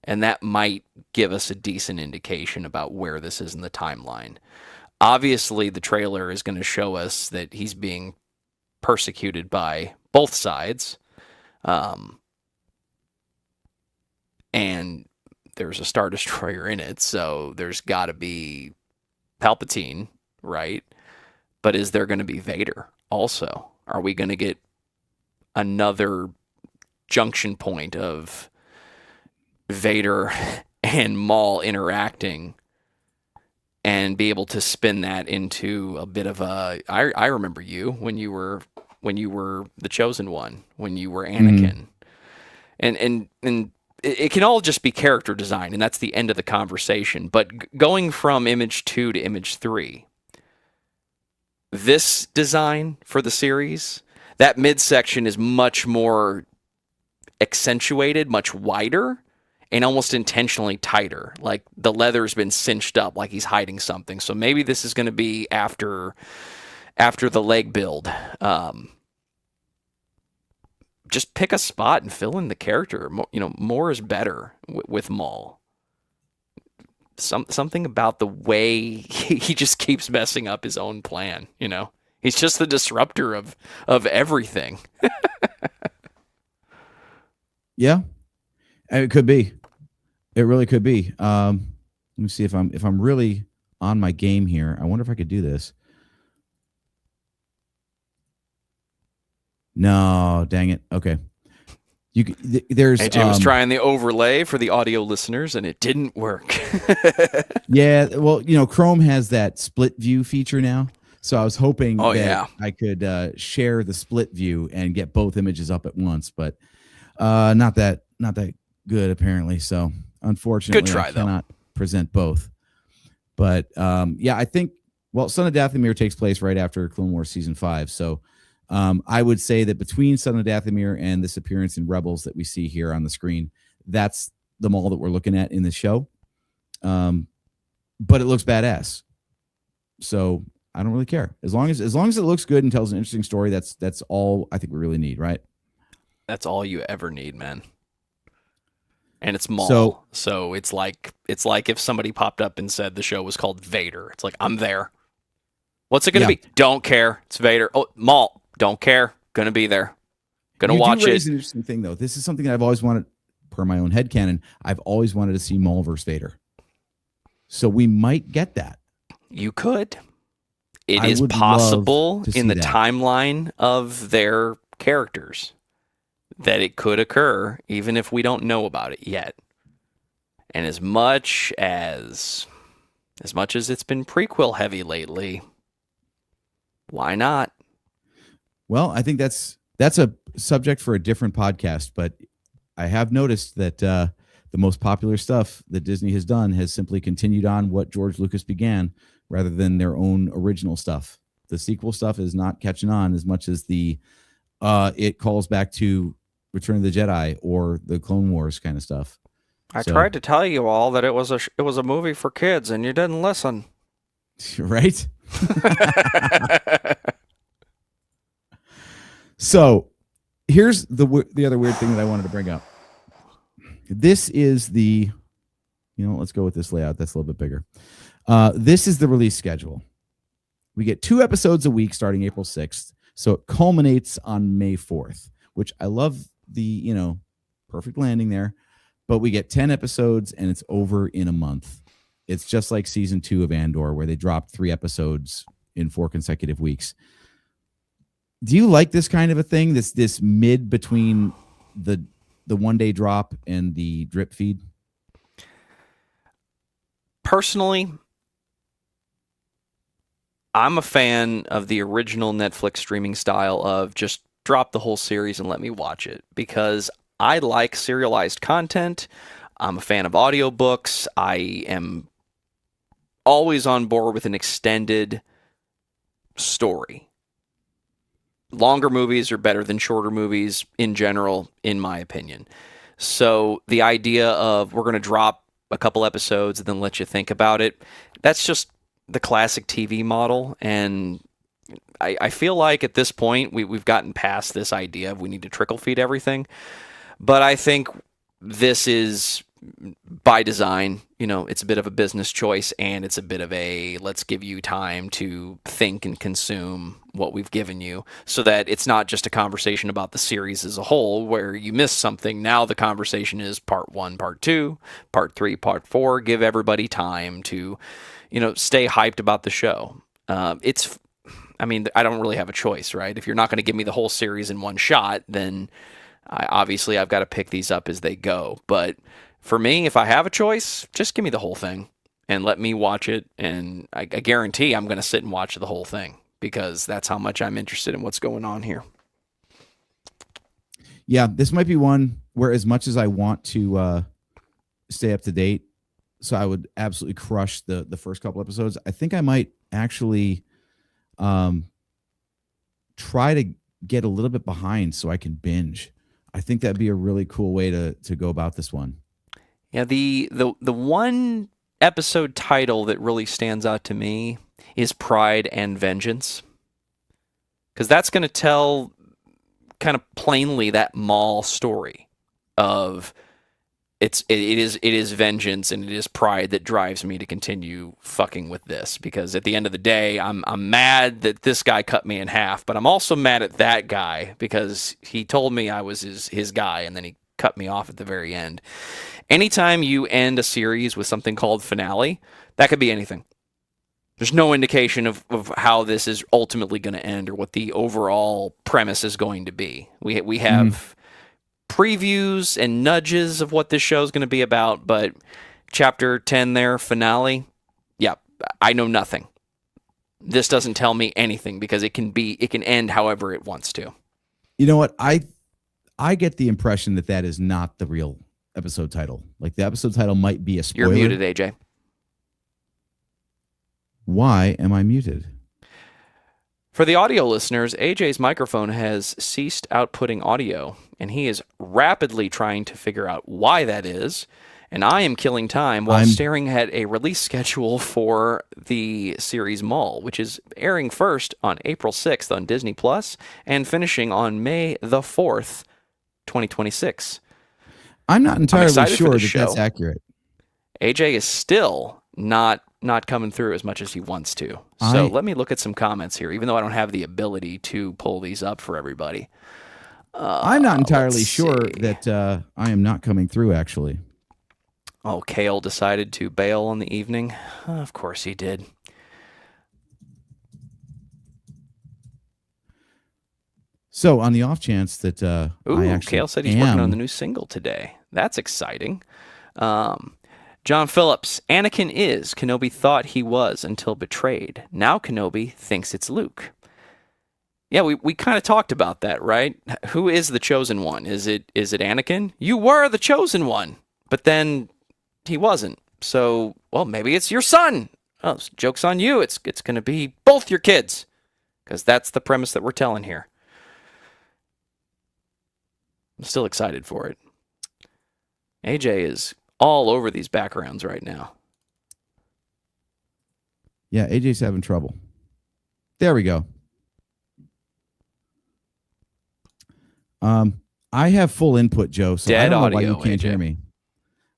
And that might give us a decent indication about where this is in the timeline. Obviously, the trailer is going to show us that he's being persecuted by both sides. And there's a Star Destroyer in it, so there's got to be Palpatine, right? But is there going to be Vader also? Are we going to get another junction point of Vader and Maul interacting and be able to spin that into a bit of a... I remember you when you were the Chosen One, when you were Anakin. And it can all just be character design, and that's the end of the conversation. But going from image 2 to image 3, this design for the series, that midsection is much more accentuated, much wider, and almost intentionally tighter. Like the leather's been cinched up, like he's hiding something. So maybe this is going to be after the leg build. Just pick a spot and fill in the character. More is better with Maul. Something about the way he just keeps messing up his own plan. He's just the disruptor of everything. Yeah, it could be. It really could be. Let me see if I'm really on my game here. I wonder if I could do this. No, dang it. Okay. There's AJ was trying the overlay for the audio listeners, and it didn't work. Yeah, well, Chrome has that split view feature now, So I was hoping Oh, that yeah. I could share the split view and get both images up at once, but not that good apparently. So unfortunately, Good try, I cannot present both. But yeah, I think Son of Dathomir takes place right after Clone Wars season 5. So I would say that between Son of Dathomir and this appearance in Rebels that we see here on the screen, that's the Maul that we're looking at in the show. But it looks badass. So I don't really care. As long as it looks good and tells an interesting story, that's all I think we really need, right? That's all you ever need, man. And it's Maul. So it's like if somebody popped up and said the show was called Vader. It's like, I'm there. What's it going to be? Don't care. It's Vader. Oh, Maul. Don't care. Going to be there. Going to watch it. An interesting thing, though. This is something that I've always wanted, per my own headcanon, I've always wanted to see Maul versus Vader. So we might get that. You could. It is possible in the timeline of their characters that it could occur, even if we don't know about it yet. And as much as it's been prequel heavy lately, why not? Well, I think that's a subject for a different podcast, but I have noticed that the most popular stuff that Disney has done has simply continued on what George Lucas began rather than their own original stuff. The sequel stuff is not catching on as much as it calls back to Return of the Jedi or the Clone Wars kind of stuff. I tried to tell you all that it was a movie for kids, and you didn't listen. Right? So here's the other weird thing that I wanted to bring up. This is let's go with this layout. That's a little bit bigger. This is the release schedule. We get 2 episodes a week starting April 6th. So it culminates on May 4th, which I love the, perfect landing there. But we get 10 episodes and it's over in a month. It's just like season 2 of Andor, where they dropped 3 episodes in 4 consecutive weeks. Do you like this kind of a thing? This mid between the 1-day drop and the drip feed? Personally, I'm a fan of the original Netflix streaming style of just drop the whole series and let me watch it, because I like serialized content. I'm a fan of audiobooks. I am always on board with an extended story. Longer movies are better than shorter movies in general, in my opinion. So the idea of we're going to drop a couple episodes and then let you think about it, that's just the classic TV model. And I feel like at this point we've gotten past this idea of we need to trickle feed everything. But I think this is by design. It's a bit of a business choice, and it's a bit of a let's give you time to think and consume what we've given you, so that it's not just a conversation about the series as a whole where you missed something. Now the conversation is part 1, part 2, part 3, part 4. Give everybody time to, stay hyped about the show. I don't really have a choice, right? If you're not going to give me the whole series in one shot, then I've got to pick these up as they go. But for me, if I have a choice, just give me the whole thing and let me watch it. And I guarantee I'm going to sit and watch the whole thing, because that's how much I'm interested in what's going on here. Yeah, this might be one where, as much as I want to stay up to date, so I would absolutely crush the first couple episodes, I think I might actually try to get a little bit behind so I can binge. I think that'd be a really cool way to go about this one. Yeah, the one episode title that really stands out to me is Pride and Vengeance, because that's going to tell kind of plainly that Maul story of it is vengeance and it is pride that drives me to continue fucking with this, because at the end of the day, I'm mad that this guy cut me in half, but I'm also mad at that guy because he told me I was his guy, and then he cut me off at the very end. Anytime you end a series with something called finale, that could be anything. There's no indication of how this is ultimately going to end or what the overall premise is going to be. We have previews and nudges of what this show is going to be about, but chapter 10 there, finale, yeah, I know nothing. This doesn't tell me anything because it can end however it wants to. You know what? I get the impression that is not the real episode title. Like the episode title might be a spoiler. You're muted, AJ. Why am I muted? For the audio listeners, AJ's microphone has ceased outputting audio, and he is rapidly trying to figure out why that is. And I am killing time while staring at a release schedule for the series Maul, which is airing first on April 6th on Disney Plus and finishing on May the 4th, 2026. I'm not entirely sure that that's accurate. AJ is still not coming through as much as he wants to. So let me look at some comments here, even though I don't have the ability to pull these up for everybody. I'm not entirely sure that I am not coming through, actually. Oh, Kale decided to bail on the evening. Of course he did. So, on the off chance that Kale said he's working on the new single today. That's exciting. John Phillips, Anakin is. Kenobi thought he was until betrayed. Now Kenobi thinks it's Luke. Yeah, we kind of talked about that, right? Who is the chosen one? Is it Anakin? You were the chosen one, but then he wasn't. So, well, maybe it's your son. Oh, joke's on you. It's going to be both your kids, because that's the premise that we're telling here. I'm still excited for it. AJ is all over these backgrounds right now. Yeah, AJ's having trouble. There we go. I have full input, Joe, so I don't know why you can't hear me.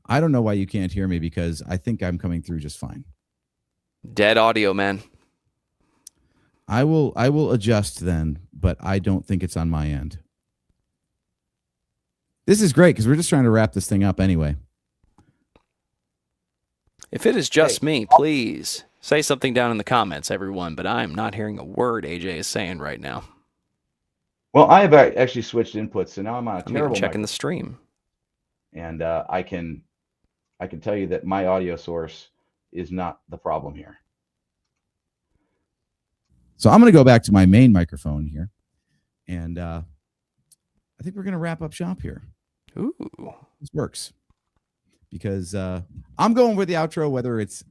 I don't know why you can't hear me because I think I'm coming through just fine. Dead audio, man. I will adjust then, but I don't think it's on my end. This is great because we're just trying to wrap this thing up anyway. If it is just me, please say something down in the comments, everyone, but I'm not hearing a word AJ is saying right now. Well, I have actually switched inputs, so now I'm on a terrible checking the stream. And I can tell you that my audio source is not the problem here. So I'm going to go back to my main microphone here, and I think we're going to wrap up shop here. Ooh, this works because I'm going with the outro, whether it's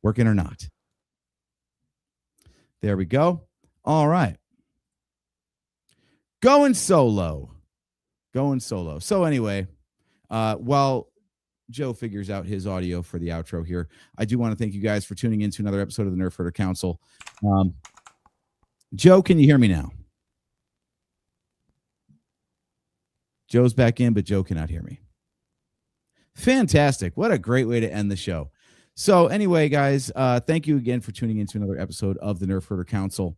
working or not. There we go. All right. Going solo. So anyway, while Joe figures out his audio for the outro here, I do want to thank you guys for tuning in to another episode of the Nerf Herder Council. Joe, can you hear me now? Joe's back in, but Joe cannot hear me. Fantastic. What a great way to end the show. So anyway, guys, thank you again for tuning in to another episode of the Nerf Herder Council.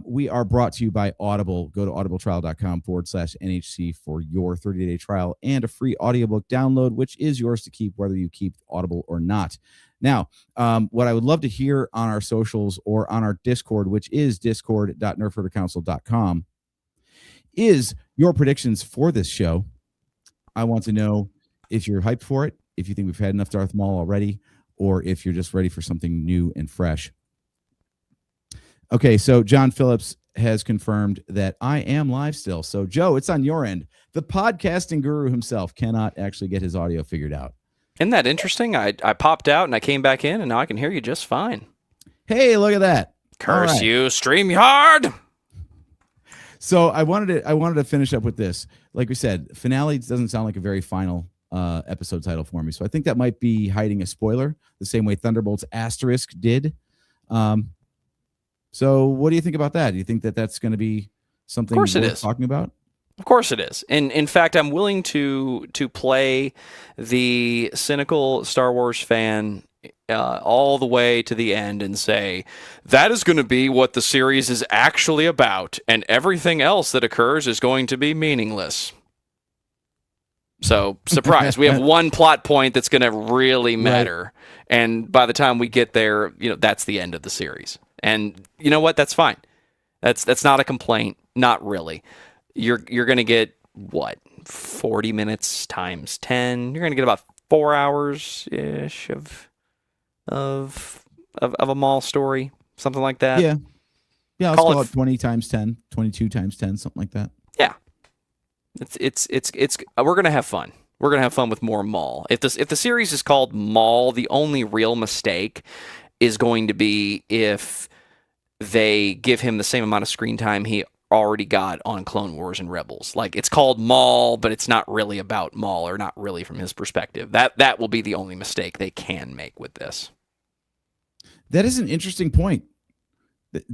We are brought to you by Audible. Go to audibletrial.com/NHC for your 30-day trial and a free audiobook download, which is yours to keep whether you keep Audible or not. Now, what I would love to hear on our socials or on our Discord, which is discord.nerfherdercouncil.com, is your predictions for this show. I want to know if you're hyped for it, if you think we've had enough Darth Maul already, or if you're just ready for something new and fresh. Okay, so John Phillips has confirmed that I am live still. So, Joe, it's on your end. The podcasting guru himself cannot actually get his audio figured out. Isn't that interesting? I popped out and I came back in, and now I can hear you just fine. Hey, look at that. Curse you, StreamYard! So I wanted to finish up with this. Like we said, finale doesn't sound like a very final episode title for me. So I think that might be hiding a spoiler, the same way Thunderbolts * did. So what do you think about that? Do you think that that's going to be something worth talking about? Of course it is. And in fact, I'm willing to play the cynical Star Wars fan all the way to the end and say, that is going to be what the series is actually about, and everything else that occurs is going to be meaningless. So, surprise, we have one plot point that's going to really matter. Right. And by the time we get there, that's the end of the series. And you know what? That's fine. That's not a complaint. Not really. You're going to get, 40 minutes times 10? You're going to get about 4 hours-ish of a Maul story. something like that. Yeah. Yeah, let's Call call it it 20 times 10, 22 times 10, something like that. Yeah, it's we're gonna have fun. We're gonna have fun with more Maul. If the series is called Maul, the only real mistake is going to be if they give him the same amount of screen time he already got on Clone Wars and Rebels. Like, it's called Maul, but it's not really about Maul, or not really from his perspective. That will be the only mistake they can make with this. That is an interesting point.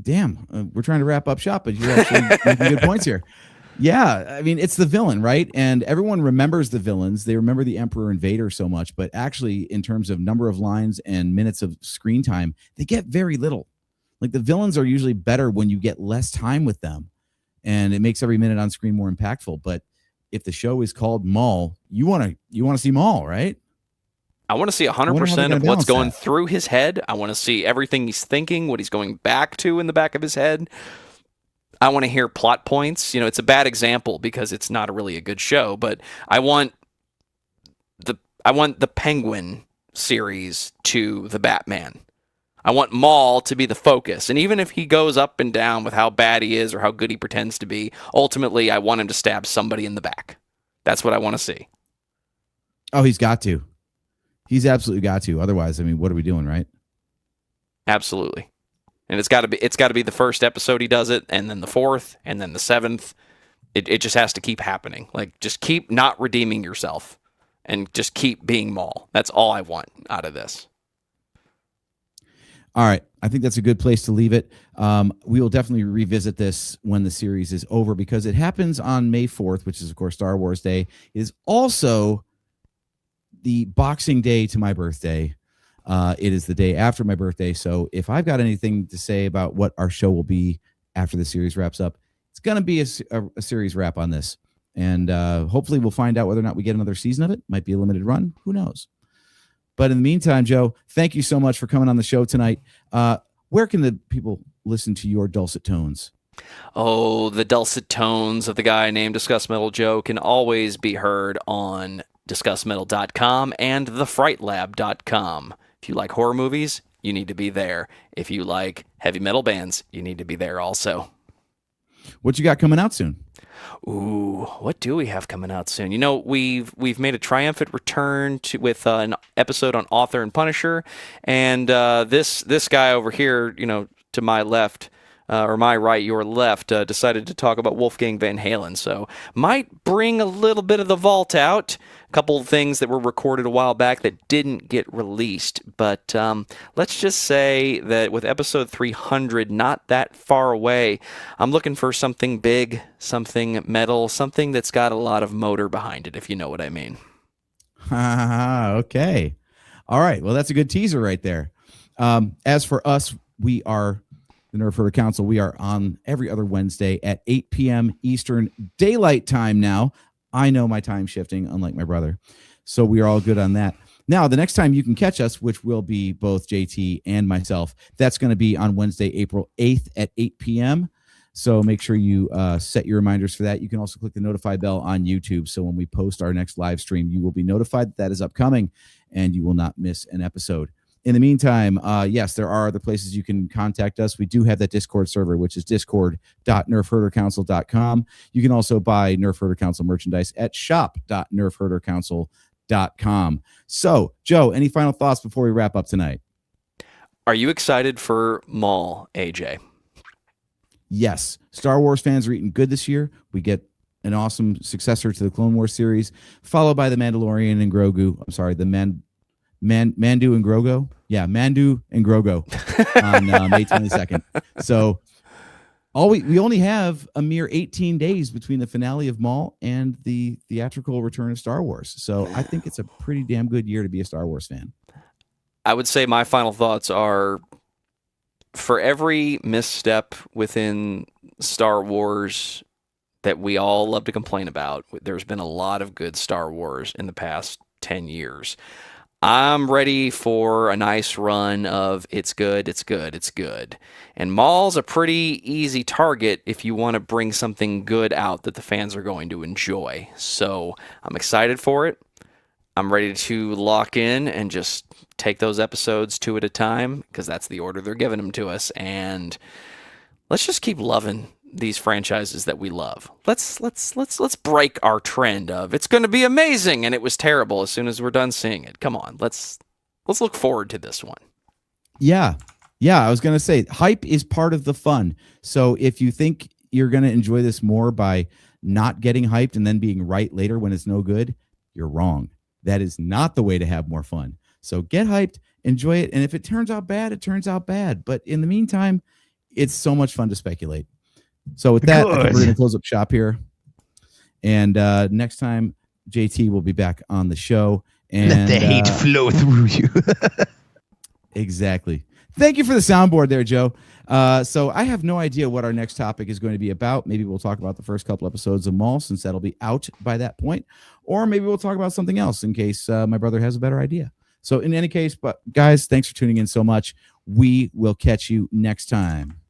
Damn, we're trying to wrap up shop, but you're actually making good points here. Yeah, I mean, it's the villain, right? And everyone remembers the villains. They remember the Emperor and Vader so much, but actually, in terms of number of lines and minutes of screen time, they get very little. Like, the villains are usually better when you get less time with them, and it makes every minute on screen more impactful. But if the show is called Maul, you want to see Maul, right? I want to see 100% of what's going through his head. I want to see everything he's thinking, what he's going back to in the back of his head. I want to hear plot points. You know, it's a bad example because it's not really a good show, but I want the Penguin series to the Batman. I want Maul to be the focus. And even if he goes up and down with how bad he is or how good he pretends to be, ultimately I want him to stab somebody in the back. That's what I want to see. Oh, he's got to. He's absolutely got to. Otherwise, I mean, what are we doing, right? Absolutely. And it's got to be the first episode he does it, and then the fourth, and then the seventh. It just has to keep happening. Like, just keep not redeeming yourself, and just keep being Maul. That's all I want out of this. All right. I think that's a good place to leave it. We will definitely revisit this when the series is over, because it happens on May 4th, which is, of course, Star Wars Day. It is also the Boxing Day to my birthday. It is the day after my birthday. So if I've got anything to say about what our show will be after the series wraps up, it's going to be a series wrap on this. And hopefully we'll find out whether or not we get another season of it. Might be a limited run. Who knows? But in the meantime, Joe, thank you so much for coming on the show tonight. Where can the people listen to your dulcet tones? Oh, the dulcet tones of the guy named Discuss Metal Joe can always be heard on DiscussMetal.com and TheFrightLab.com. If you like horror movies, you need to be there. If you like heavy metal bands, you need to be there also. What you got coming out soon? Ooh, what do we have coming out soon? You know, we've made a triumphant return with an episode on Author and Punisher, and this guy over here, you know, to my left, or my right, your left, decided to talk about Wolfgang Van Halen. So might bring a little bit of the vault out. A couple of things that were recorded a while back that didn't get released. But let's just say that with episode 300 not that far away, I'm looking for something big, something metal, something that's got a lot of motor behind it, if you know what I mean. Okay. All right. Well, that's a good teaser right there. As for us, we are the Nerf Herder Council. We are on every other Wednesday at 8 p.m. Eastern Daylight Time now. I know my time shifting, unlike my brother. So we are all good on that. Now, the next time you can catch us, which will be both JT and myself, that's going to be on Wednesday, April 8th at 8 p.m. So make sure you set your reminders for that. You can also click the notify bell on YouTube. So when we post our next live stream, you will be notified that is upcoming and you will not miss an episode. In the meantime, yes, there are other places you can contact us. We do have that Discord server, which is discord.nerfherdercouncil.com. You can also buy Nerf Herder Council merchandise at shop.nerfherdercouncil.com. So, Joe, any final thoughts before we wrap up tonight? Are you excited for Maul, AJ? Yes. Star Wars fans are eating good this year. We get an awesome successor to the Clone Wars series, followed by the Mandalorian and Grogu. I'm sorry, the Mandu and Grogu. Yeah, Mandu and Grogu on May 22nd. So we only have a mere 18 days between the finale of Maul and the theatrical return of Star Wars. So I think it's a pretty damn good year to be a Star Wars fan. I would say my final thoughts are, for every misstep within Star Wars that we all love to complain about, there's been a lot of good Star Wars in the past 10 years. I'm ready for a nice run of it's good, it's good, it's good. And Maul's a pretty easy target if you want to bring something good out that the fans are going to enjoy. So I'm excited for it. I'm ready to lock in and just take those episodes 2 at a time, because that's the order they're giving them to us. And let's just keep loving these franchises that we love. Let's break our trend of it's going to be amazing and it was terrible as soon as we're done seeing it. Come on, let's look forward to this one. Yeah. I was going to say hype is part of the fun. So if you think you're going to enjoy this more by not getting hyped and then being right later when it's no good, you're wrong. That is not the way to have more fun. So get hyped, enjoy it. And if it turns out bad, it turns out bad. But in the meantime, it's so much fun to speculate. So with that, I think we're going to close up shop here. And next time, JT will be back on the show. And let the hate flow through you. Exactly. Thank you for the soundboard there, Joe. So I have no idea what our next topic is going to be about. Maybe we'll talk about the first couple episodes of Maul, since that'll be out by that point. Or maybe we'll talk about something else in case my brother has a better idea. So in any case, but guys, thanks for tuning in so much. We will catch you next time.